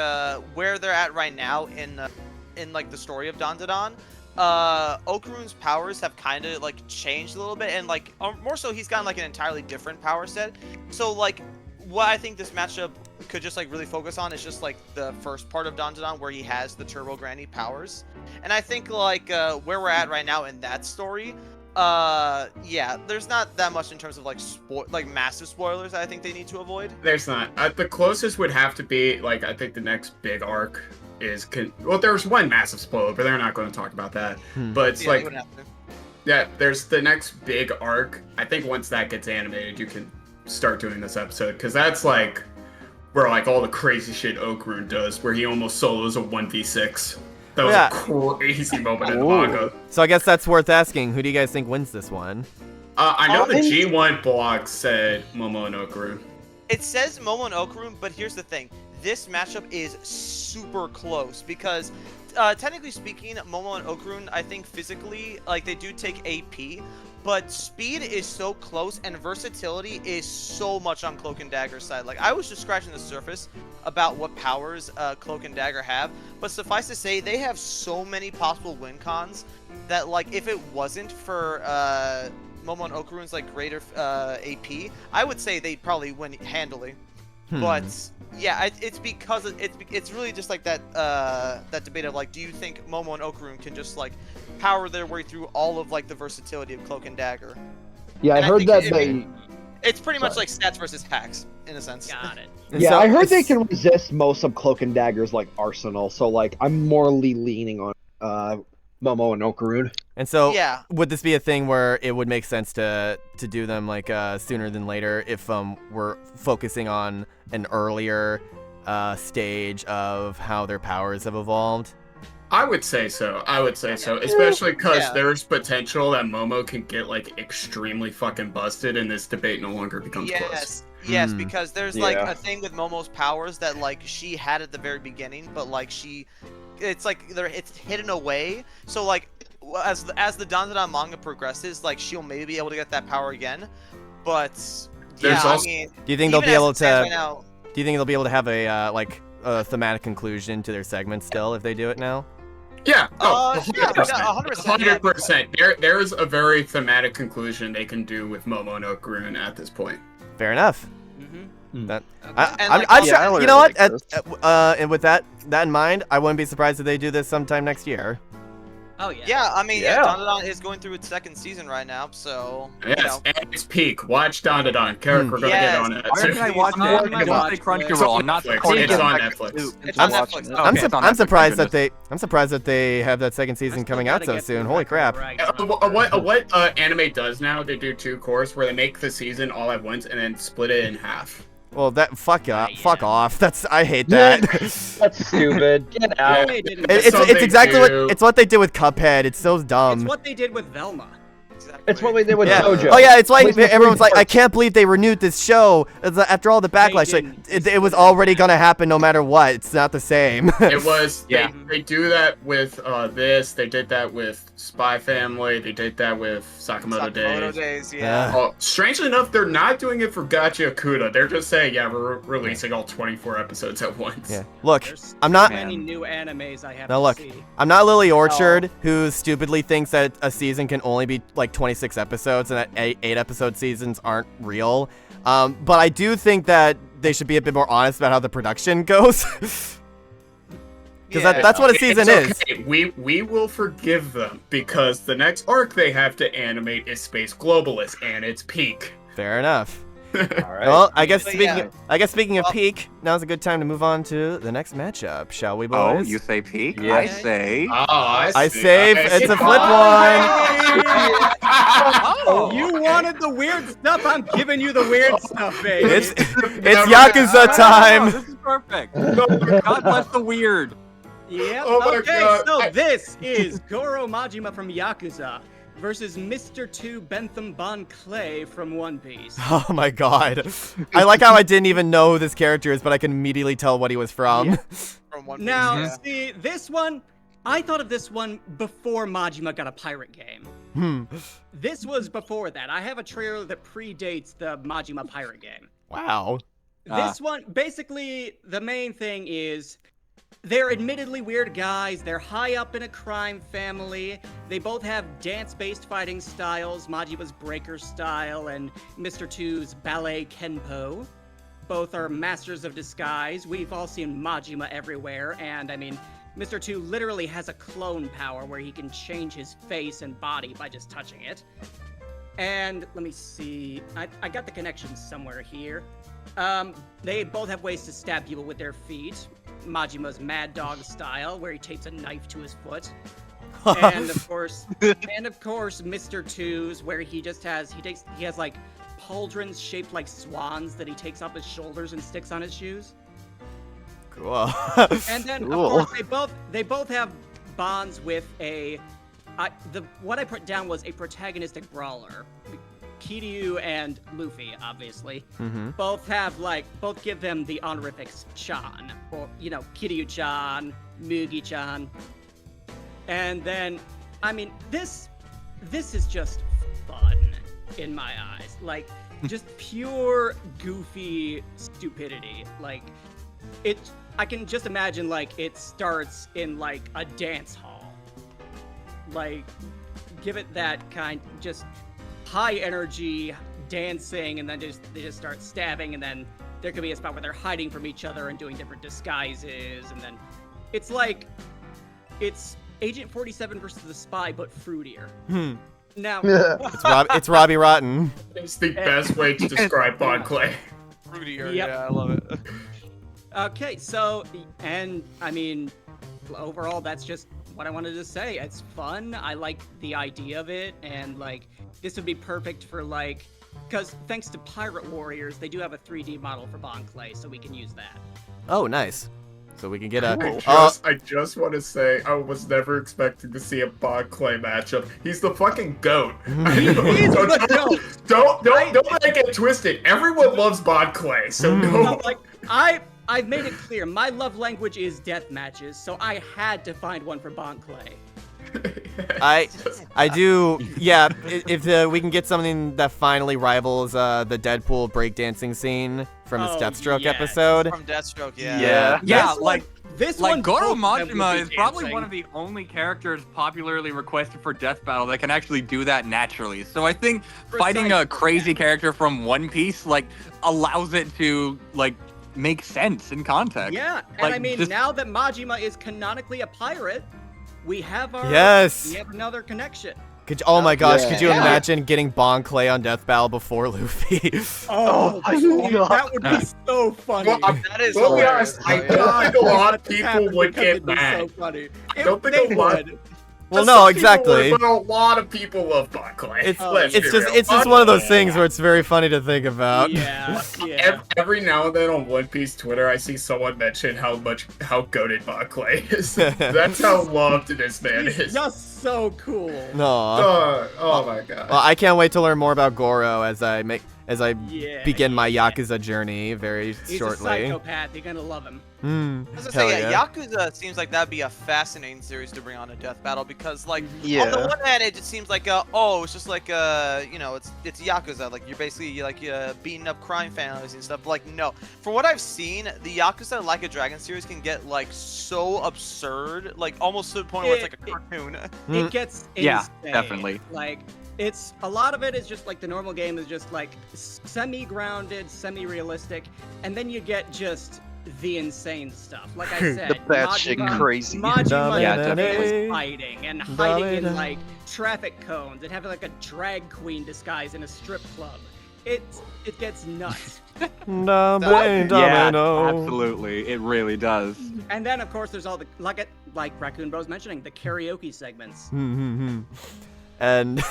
where they're at right now in like the story of Dandadan, Okaroon's powers have kind of like changed a little bit, and like more so he's gotten like an entirely different power set. So like what I think this matchup could just like really focus on is just like the first part of Dandadan where he has the Turbo Granny powers, and I think like where we're at right now in that story. Yeah, there's not that much in terms of like massive spoilers I think they need to avoid. there's not. The closest would have to be, like, I think the next big arc is... Well, there's one massive spoiler, but they're not going to talk about that. But it's Yeah, they like... would have to. Yeah, there's the next big arc. I think once that gets animated, you can start doing this episode, because that's, like, where, like, all the crazy shit Okaroon does, where he almost solos a 1v6. That was Yeah. a crazy moment in the Ooh. manga. so I guess that's worth asking. Who do you guys think wins this one? I know the I'm- G1 blog said Momo and Okaroon. It says Momo and Okaroon, but here's the thing. This matchup is super close because, technically speaking, Momo and Okaroon, I think physically, like, they do take AP, but speed is so close and versatility is so much on Cloak and Dagger's side. Like, I was just scratching the surface about what powers Cloak and Dagger have, but suffice to say, they have so many possible win cons that, like, if it wasn't for Momo and Okaroon's like greater AP, I would say they'd probably win handily. But yeah, it's because it's really just like that that debate of like, do you think Momo and Okaroon can just like power their way through all of like the versatility of Cloak and Dagger? Yeah, I And I heard think that it- they. It's pretty much Sorry. like stats versus hacks in a sense. Got it. And Yeah, so I heard they it's- can resist most of Cloak and Dagger's like arsenal. So like, I'm morally leaning on Momo and Okaroon. And so, Yeah. would this be a thing where it would make sense to do them like sooner than later if we're focusing on an earlier stage of how their powers have evolved? I would say so. I would say so, especially because Yeah. there's potential that Momo can get like extremely fucking busted, and this debate no longer becomes close. Yes, Hmm. because there's like Yeah. a thing with Momo's powers that like she had at the very beginning, but like it's like it's hidden away. So like as the Dandadan manga progresses, like she'll maybe be able to get that power again. But yeah, There's also- I mean, Do you think they'll even be as able it stands to? right now, Do you think they'll be able to have a like a thematic conclusion to their segments still if they do it now? Yeah. Oh, yeah, 100%. 100%, yeah. 100%. There is a very thematic conclusion they can do with Momo and Okaroon at this point. Fair enough. Mm-hmm. That And, I'm like, yeah, I you really know what? like this. And with that in mind, I wouldn't be surprised if they do this sometime next year. Oh yeah. Yeah, I mean, Yeah. Dandadan is going through its second season right now, so you Yes, know. and it's peak. Watch Dandadan. Carrick, we're gonna get Yes. on it. Why can I watch I'm it? on my Don't say watch Crunchyroll. I'm not Netflix. supporting It's them. on Netflix. It's on Netflix. Okay, I'm, it's on I'm Netflix, surprised thank I'm surprised that they have that second season coming out so soon. Holy crap! What anime does now? They do 2 course where they make the season all at once and then split it in half. Well, that fuck Yeah. off. I hate that. That's stupid. Get out. They didn't- It's exactly do. it's what they did with Cuphead. It's so dumb. It's what they did with Velma. Exactly. It's what we did with Yeah. JoJo. Oh yeah, it's like Place the everyone's like, I parts. can't believe they renewed this show after all the backlash. Like, didn't. it was already gonna happen no matter what. It's not the same. It was Yeah. they do that with this. They did that with Spy Family. They did that with Sakamoto Days. Yeah. Oh, strangely enough, they're not doing it for Gacha Akuda. They're just saying, yeah, we're releasing all 24 episodes at once. Yeah. Look, There's I'm not. so many new animes I have Now to look, see. I'm not Lily Orchard, who stupidly thinks that a season can only be like 26 episodes and that 8-episode seasons aren't real. But I do think that they should be a bit more honest about how the production goes. Because that's what a season It's is. okay. We will forgive them because the next arc they have to animate is Space Globalist and it's peak. Fair enough. All right. Well, I guess But speaking. yeah. I guess speaking of Well- peak, now's a good time to move on to the next matchup, shall we, Oh, boys? you say peak? Yeah. I say. Oh, I see. save. It's a flip one. Oh, You wanted the weird stuff. I'm giving you the weird stuff, baby. It's Never Yakuza No, time. this is perfect. God bless the weird. Yep. Oh my okay, God. so this is Goro Majima from Yakuza versus Mr. 2 Bentham Bon Clay from One Piece. Oh my god. I like how I didn't even know who this character is, but I can immediately tell what he was from. Yeah. From One Piece. Now, yeah. see, this one, I thought of this one before Majima got a pirate game. This was before that. I have a trailer that predates the Majima pirate game. Wow. This one, basically, the main thing is they're admittedly weird guys. They're high up in a crime family. They both have dance-based fighting styles, Majima's breaker style and Mr. 2's ballet kenpo. Both are masters of disguise. We've all seen Majima everywhere, and I mean, Mr. 2 literally has a clone power where he can change his face and body by just touching it. And let me see. I got the connection somewhere here. They both have ways to stab people with their feet. Majima's Mad Dog style, where he tapes a knife to his foot. and of course, Mr. 2's, where he has like pauldrons shaped like swans that he takes off his shoulders and sticks on his shoes. Cool. And then Cool. of course they both have bonds with what I put down was a protagonistic brawler. Kiryu and Luffy, obviously. Both give them the honorifics Chan, or Kiryu-chan, Mugi-chan. And then, I mean, this is just fun in my eyes. Like, just pure goofy stupidity. Like, I can just imagine, like, it starts in, like, a dance hall. Like, give it that kind, just high energy dancing, and then they just start stabbing, and then there could be a spot where they're hiding from each other and doing different disguises, and then it's like, it's Agent 47 versus the Spy, but fruitier. Now, It's Robbie Rotten. It's the best way to describe Bon Clay. Fruitier, Yep. yeah, I love it. okay, so, and I mean, overall, that's just what I wanted to say. It's fun. I like the idea of it, and like, this would be perfect for like, because thanks to Pirate Warriors, they do have a 3D model for Bon Clay, so we can use that. Oh, nice. So we can get a. I just want to say I was never expecting to see a Bon Clay matchup. He's the fucking goat. He's the goat. Don't let it get twisted. Everyone loves Bon Clay, so no. Like, I've made it clear, my love language is death matches, so I had to find one for Bon Clay. I do. Yeah. If we can get something that finally rivals the Deadpool breakdancing scene from his Oh, Deathstroke yes. episode. From Deathstroke, yeah. Yeah, This one- like This one, Goro both of them Majima would is be probably dancing. one of the only characters popularly requested for Death Battle that can actually do that naturally. So I think fighting a crazy character from One Piece like allows it to like make sense in context. Yeah, and Like, I mean, just- now that Majima is canonically a pirate, we have our Yes. we have another connection. Oh my gosh, Yeah. could you Yeah. imagine getting Bon Clay on Death Battle before Luffy? Oh, my dude, God. that would be so funny. Well, That is Well, be hilarious. honest, I though, don't yeah. think a lot of That just people happened would because get it'd be mad. So funny. don't think They a lot- would. Well, Some no, people exactly. would, but a lot of people love Bon Clay. It's Let's it's be just real. it's just one of those things where it's very funny to think about. Yeah, yeah. Every now and then on One Piece Twitter, I see someone mention how goated Bon Clay is. That's how loved this man He's is. just so cool. No. Oh my god. Well, I can't wait to learn more about Goro as I Yeah, begin my yeah. Yakuza journey very He's a shortly. psychopath. You're gonna love him. Hmm. I was gonna Hell say, yeah. Yakuza seems like that'd be a fascinating series to bring on a Death Battle because, like, on the Yeah. one hand, it just seems like, it's just like, it's Yakuza. Like, you're basically, like, beating up crime families and stuff. But, like, no. From what I've seen, the Yakuza Like a Dragon series can get, like, so absurd, like, almost to the point where it's like a cartoon. Mm. It gets Yeah, insane. definitely. Like, it's a lot of it is just like the normal game is just like semi-grounded, semi-realistic, and then you get just the insane stuff. Like I said, The batshit Majima- crazy. Majima Yeah, was definitely. fighting and hiding in Dame. like traffic cones and having like a drag queen disguise in a strip club. It gets nuts. Yeah, absolutely. It really does. And then of course there's all the like Raccoon Bros mentioning the karaoke segments. And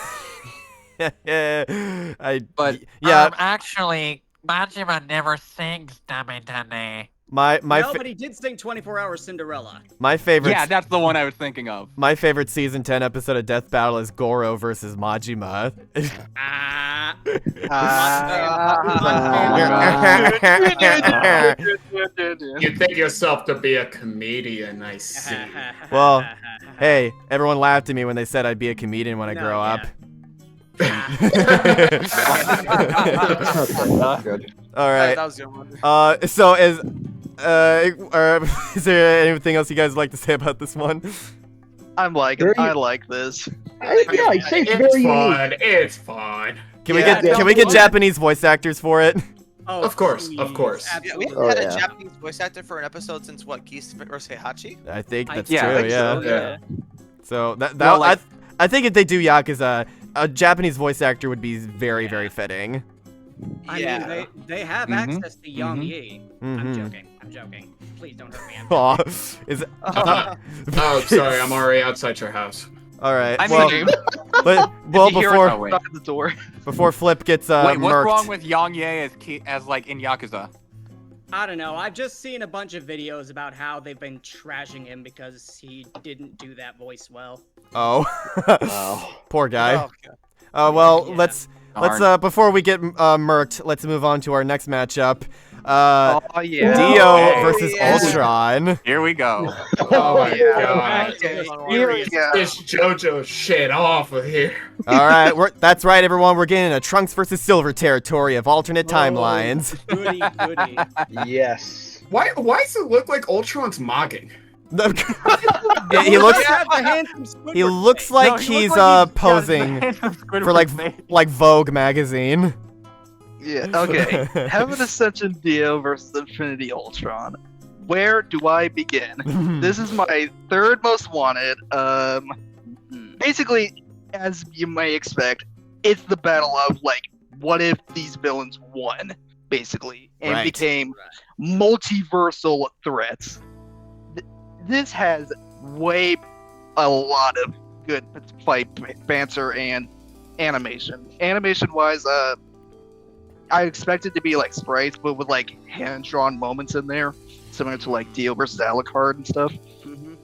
But yeah, Actually, Majima never sings Dame. my No, but he did sing 24 Hour Cinderella. my favorite yeah, that's the one I was thinking of. my favorite season 10 episode of Death Battle is Goro versus Majima. Ah. You think yourself to be a comedian, I see. Well, hey, everyone laughed at me when they said I'd be a comedian when I No, grow yeah. up. That's good. All right. That was the one. So is there anything else you guys would like to say about this one? I like this. Yeah, I'd say it's It's very unique. fun. It's fun. Can Yeah, we get Japanese voice actors for it? Oh, Of course, of please, course. Yeah, we absolutely. haven't had Oh, a yeah. Japanese voice actor for an episode since what, Geese or Heihachi? I think that's Yeah, I true. think Yeah. so, Yeah. So that Well, like- I think if they do Yakuza, a Japanese voice actor would be very very fitting. I Yeah. mean, they have Mhm, access to Yang mhm. Yi. Mhm. I'm joking. Please don't hurt me. Aw, is Oh, sorry, I'm already outside your house. all right. I well, mean, well did you hear it? before Oh, wait. Knock at the door. before Flip gets Wait, what's murked. wrong with Yang Ye as like in Yakuza? I don't know. I've just seen a bunch of videos about how they've been trashing him because he didn't do that voice well. Oh, Wow. poor guy. Oh, God. Well, Yeah. let's Darn. before we get murked, let's move on to our next matchup. Oh yeah. Dio Okay. versus Yeah. Ultron. Here we go. Oh my yeah. god. Okay. Yeah. This JoJo shit off of here. All right, that's right, everyone. We're getting a Trunks versus Silver territory of alternate timelines. Goody, goody. Yes. Why does it look like Ultron's mogging? Yeah, he looks Have the handsome Squidward he looks face. like No, he he's looks like he's posing Squidward for face. like Vogue magazine. Yeah. Okay. Heaven Ascension Dio versus Infinity Ultron. Where do I begin? This is my third most wanted. Basically, as you may expect, it's the battle of like, what if these villains won, basically, and Right. became multiversal threats. This has a lot of good fight banter and animation. Animation-wise, I expect it to be like sprites, but with like hand-drawn moments in there, similar to like Dio versus Alucard and stuff. Mhm.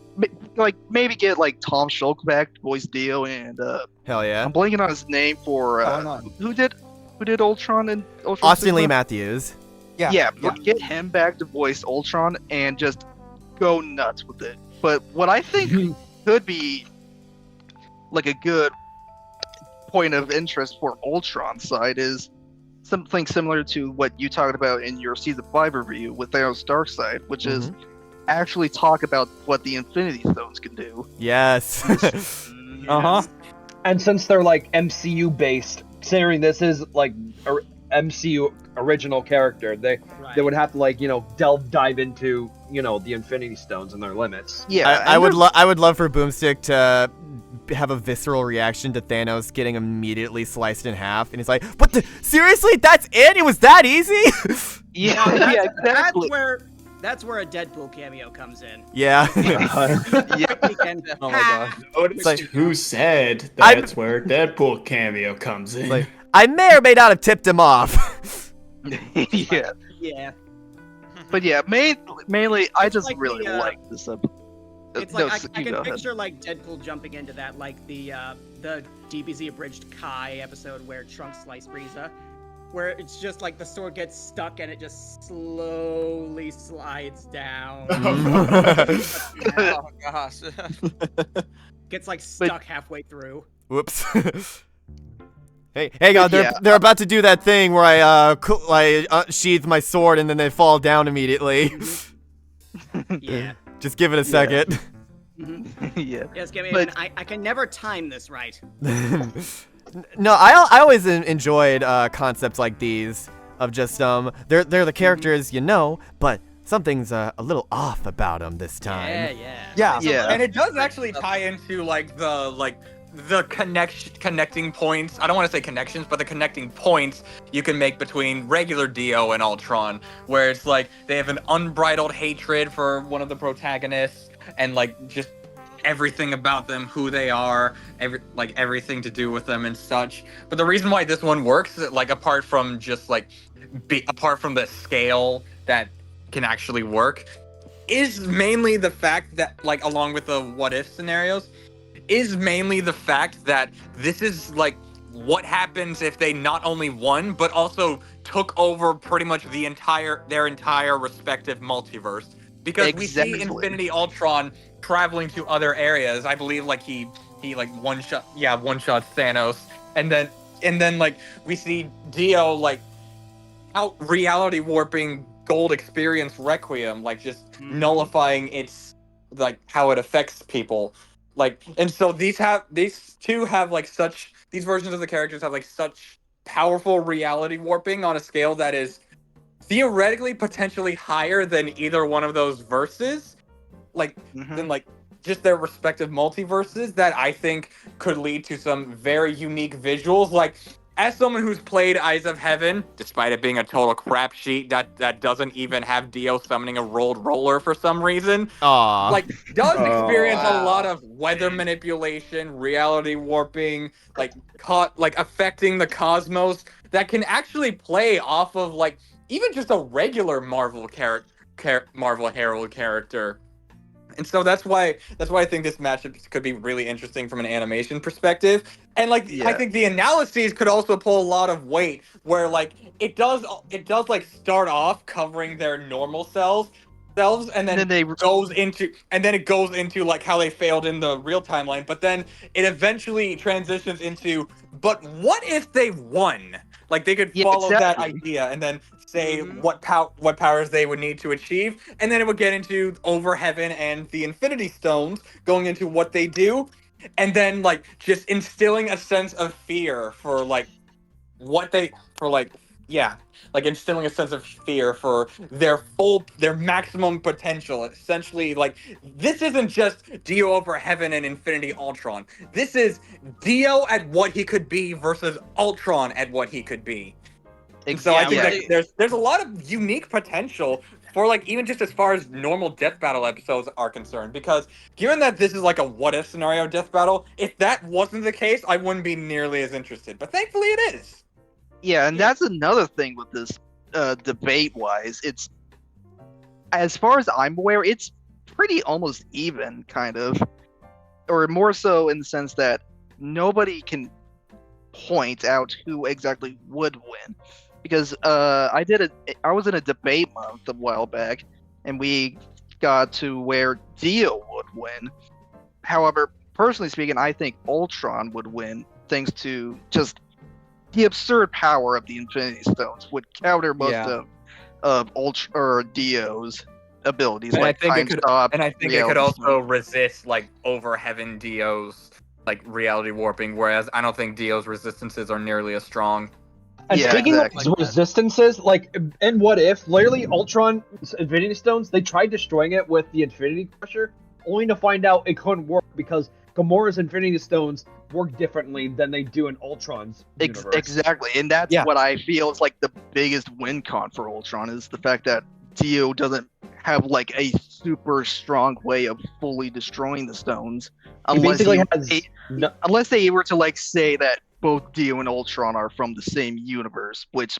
Like maybe get like Tom Shulk back to voice Dio, and Hell yeah. I'm blanking on his name for Why not? who did Ultron and Ultron? Austin Lee Sigma? Matthews. Yeah, get him back to voice Ultron and just go nuts with it. But what I think could be like a good point of interest for Ultron's side is something similar to what you talked about in your season 5 review with Thanos Darkseid, which is actually talk about what the Infinity Stones can do. Yes. Uh-huh. And since they're like MCU based, considering this is like MCU original character. They would have to like dive into the Infinity Stones and their limits. Yeah, I would love for Boomstick to have a visceral reaction to Thanos getting immediately sliced in half, and he's like, "What the? Seriously? That's it? It was that easy?" Yeah, exactly. That's where a Deadpool cameo comes in. Yeah. Oh my god. Notice like- who said that's where Deadpool cameo comes in. Like, I may or may not have tipped him off. Yeah. Yeah. But yeah, mainly I just like really the, like this episode. It's like I can picture like Deadpool jumping into that, like the DBZ abridged Kai episode where Trunks sliced Frieza, where it's just like the sword gets stuck and it just slowly slides down. Oh gosh. Gets like stuck halfway through. Whoops. Hey, God! They're about to do that thing where I sheath my sword and then they fall down immediately. Yeah. Just give it a second. Yeah. Yes, give me. But- I can never time this right. No, I always enjoyed concepts like these of just they're the characters but something's a little off about them this time. Yeah, Yeah. and it does actually tie into the connecting points. I don't want to say connections, but the connecting points you can make between regular Dio and Ultron, where it's like they have an unbridled hatred for one of the protagonists, and like just everything about them, who they are, everything to do with them and such. But the reason why this one works, like apart from the scale that can actually work, is mainly the fact that, like, along with the what if scenarios, is mainly the fact that this is like what happens if they not only won but also took over pretty much their entire respective multiverse. Because we see Infinity Ultron traveling to other areas. I believe like he like one shot Thanos, and then like we see Dio like out reality warping Gold Experience Requiem, like just nullifying its like how it affects people. Like, and so these versions of the characters have like such powerful reality warping on a scale that is theoretically potentially higher than either one of those verses, than like just their respective multiverses, that I think could lead to some very unique visuals. Like, as someone who's played Eyes of Heaven, despite it being a total crapsheet that doesn't even have Dio summoning a rolled roller for some reason, Aww. like does experience a lot of weather manipulation, reality warping, like affecting the cosmos that can actually play off of like even just a regular Marvel Marvel Herald character. And so that's why I think this matchup could be really interesting from an animation perspective. And like I think the analyses could also pull a lot of weight, where like it does like start off covering their normal selves, and then it goes into like how they failed in the real timeline, but then it eventually transitions into, but what if they won? Like they could follow that idea and then say what powers they would need to achieve, and then it would get into Over Heaven and the Infinity Stones, going into what they do, and then like just instilling a sense of fear for instilling a sense of fear for their maximum potential. Essentially, like, this isn't just Dio Over Heaven and Infinity Ultron. This is Dio at what he could be versus Ultron at what he could be. And so I think that there's a lot of unique potential for, like, even just as far as normal death battle episodes are concerned. Because given that this is like a what if scenario death battle, if that wasn't the case, I wouldn't be nearly as interested. But thankfully it is. Yeah, and that's another thing with this debate-wise. It's, as far as I'm aware, it's pretty almost even, kind of. Or more so in the sense that nobody can point out who exactly would win. Because I was in a debate month a while back, and we got to where Dio would win. However, personally speaking, I think Ultron would win, thanks to just the absurd power of the Infinity Stones would counter most of Dio's abilities. And like I think it could also resist like Over Heaven Dio's like reality warping, whereas I don't think Dio's resistances are nearly as strong. And Yeah, speaking exactly. of resistances, like, and what if, literally, Ultron's Infinity Stones, they tried destroying it with the Infinity Crusher, only to find out it couldn't work because Gamora's Infinity Stones work differently than they do in Ultron's universe. Exactly, and that's what I feel is like the biggest win con for Ultron is the fact that Dio doesn't have like a super strong way of fully destroying the stones, unless unless they were to like say that both Dio and Ultron are from the same universe, which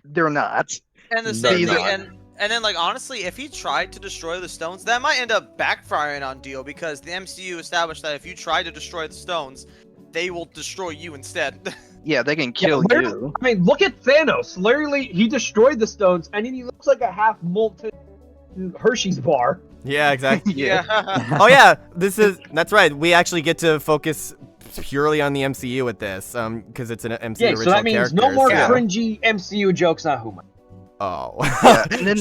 they're not. And the same thing, and then like honestly, if he tried to destroy the stones, that might end up backfiring on Dio because the MCU established that if you try to destroy the stones, they will destroy you instead. Yeah, they can kill you. I mean, look at Thanos. Literally, he destroyed the stones, and he looks like a half molten Hershey's bar. Yeah, exactly. Yeah. Oh yeah, that's right. We actually get to focus purely on the MCU with this, because it's an MCU original so that means character. no more cringy MCU jokes on Huma. Oh. And then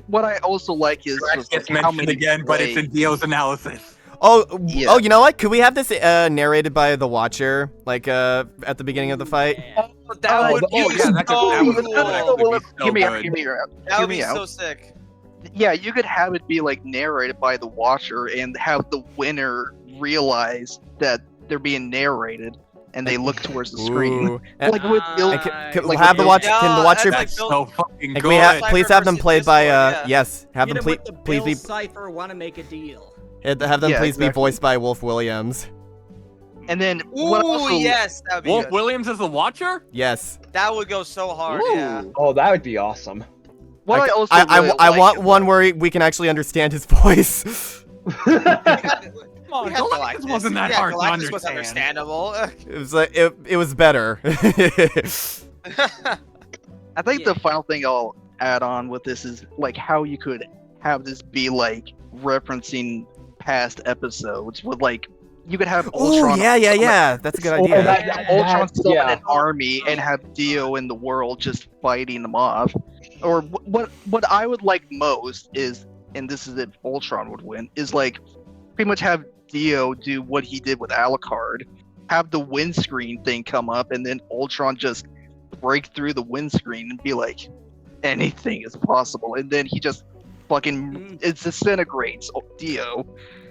what I also like is just It's how mentioned many again, but it's in Dio's analysis. Oh, you know what? Could we have this narrated by the Watcher, like at the beginning of the fight? That would be Hear me out. so sick. Yeah, you could have it be like narrated by the Watcher and have the winner realize that they're being narrated and they look towards the screen. Like with we'll have the Watcher. Can the Watcher? Like so fucking Can good. we please have them played by yes. Have Get them him with the please Bill be Cipher want to make a deal. have them please be voiced by Wolf Williams. And then yes, that'd be Wolf good. Williams is the Watcher? Yes. That would go so hard. Yeah. Oh, that would be awesome. What I also I want one where we can actually understand his voice. Come on, Galactus wasn't that hard to Galactus understand. was understandable. It was like it was better. I think the final thing I'll add on with this is like how you could have this be like referencing past episodes with like you could have Ultron. Yeah. That's a good idea. Ultron summon an army and have Dio in the world just fighting them off. Or what I would like most is, and this is if Ultron would win, is like pretty much have Dio do what he did with Alucard, have the windscreen thing come up, and then Ultron just break through the windscreen and be like, anything is possible, and then he just fucking it disintegrates Dio.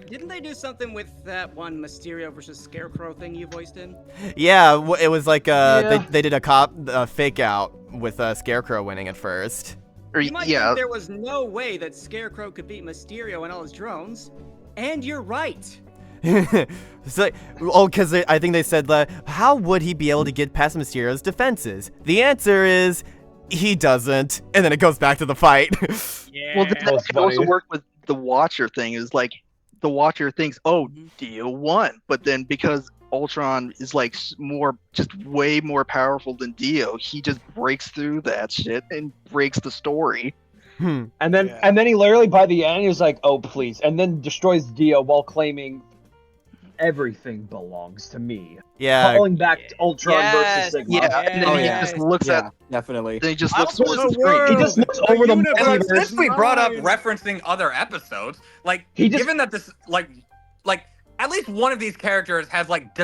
Didn't they do something with that one Mysterio versus Scarecrow thing you voiced in? Yeah, it was like they did a fake out with Scarecrow winning at first. You might think there was no way that Scarecrow could beat Mysterio and all his drones, and you're right. It's like, because I think they said that how would he be able to get past Mysterio's defenses? The answer is he doesn't, and then it goes back to the fight. Yeah. Well, that could also work with the Watcher thing. Is like the Watcher thinks, oh, Dio won, but then because Ultron is like just way more powerful than Dio, he just breaks through that shit and breaks the story. And then he literally by the end he was like, oh please, and then destroys Dio while claiming everything belongs to me. Yeah. Calling back to Ultron versus Sigma. Yeah, and then he just looks at definitely. Then he just looks towards the screen. He just looks over the and since we brought up referencing other episodes, like given that this like at least one of these characters has like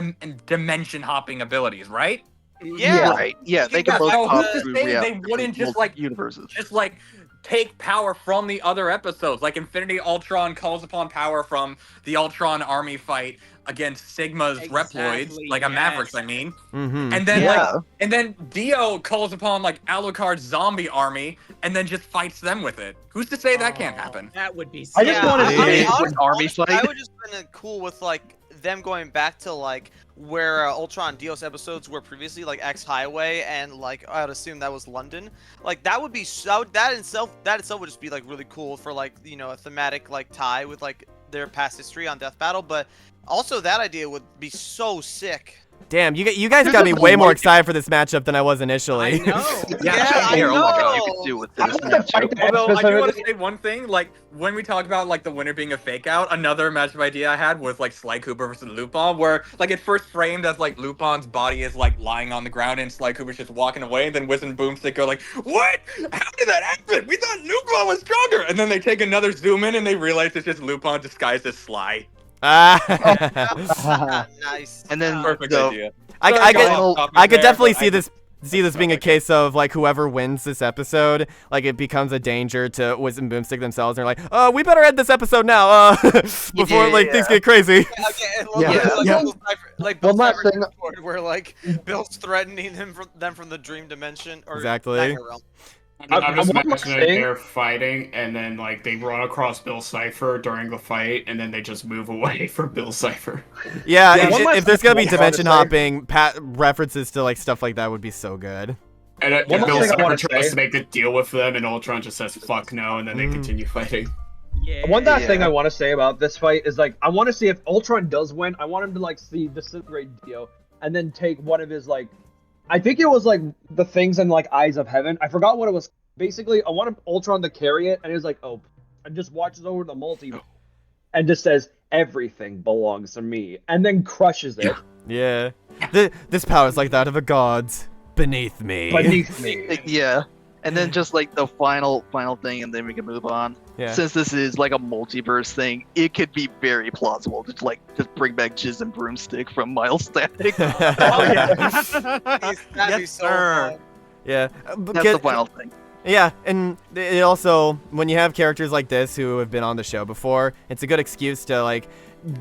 dimension hopping abilities, right? Yeah. Right. Yeah, they can both so hop who's to through say they wouldn't just like universes. Just like take power from the other episodes, like Infinity Ultron calls upon power from the Ultron army fight against Sigma's Reploids, like a Mavericks, I mean. And then and then Dio calls upon like Alucard's zombie army and then just fights them with it. Who's to say that can't happen? That would be. I just want to see an army fight. I would just been cool with like them going back to like where Ultron and Dio's episodes were previously, like X Highway, and like I would assume that was London. Like that would be that itself would just be like really cool for like, you know, a thematic like tie with like their past history on Death Battle. But also that idea would be so sick. Damn, you guys got me way more excited for this matchup than I was initially. I know. I know. You could do with this matchup. Although I do want to say one thing, like when we talk about like the winner being a fake out, another matchup idea I had was like Sly Cooper versus Lupin, where like it first framed as like Lupin's body is like lying on the ground and Sly Cooper's just walking away, and then Wiz and Boomstick go like, what? How did that happen? We thought Lupin was stronger, and then they take another zoom in and they realize it's just Lupin disguised as Sly. Nice. And then Perfect the idea. I Sorry, could, go off I could there, definitely but see this being a case of like whoever wins this episode, like it becomes a danger to Wisdom Boomstick themselves. And they're like, oh, we better end this episode now, before like things get crazy. Like One Bill's last thing. where like Bill's threatening them from the dream dimension or Exactly. nightmare realm. I'm just one last imagining thing. they're fighting, and then like they run across Bill Cipher during the fight, and then they just move away from Bill Cipher. Yeah, Yeah, one last if there's gonna be thing I wanna dimension say. hopping, references to like stuff like that would be so good. And One last Bill thing I Cipher wanna tries say. to make the deal with them, and Ultron just says "fuck no," and then they continue fighting. Yeah. One last thing Yeah. I want to say about this fight is like I want to see if Ultron does win. I want him to like see disintegrate Dio and then take one of his like, I think it was like the things in like Eyes of Heaven. I forgot what it was. Basically, I want Ultron to carry it, and he's like, oh, and just watches over the multi, and just says everything belongs to me, and then crushes it Yeah, this power is like that of a god beneath me. beneath me. Yeah. And then just like the final thing, and then we can move on. Yeah. Since this is like a multiverse thing, it could be very plausible to just bring back Jizz and Broomstick from Miles Static. That'd be so fun. Yeah, That's the final thing. Yeah, and it also, when you have characters like this who have been on the show before, it's a good excuse to like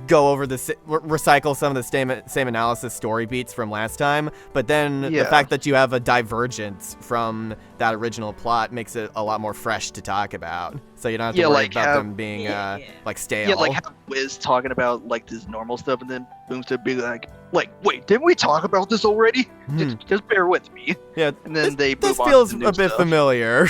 go over recycle some of the same analysis story beats from last time, but then the Yeah. fact that you have a divergence from that original plot makes it a lot more fresh to talk about. So you don't have to Yeah, worry like about have- them being like stale. Yeah, like have Wiz talking about like this normal stuff, and then Boomstick be like, wait, didn't we talk about this already? Just bear with me. Yeah, And then they move this on to feels the new a bit stuff. familiar.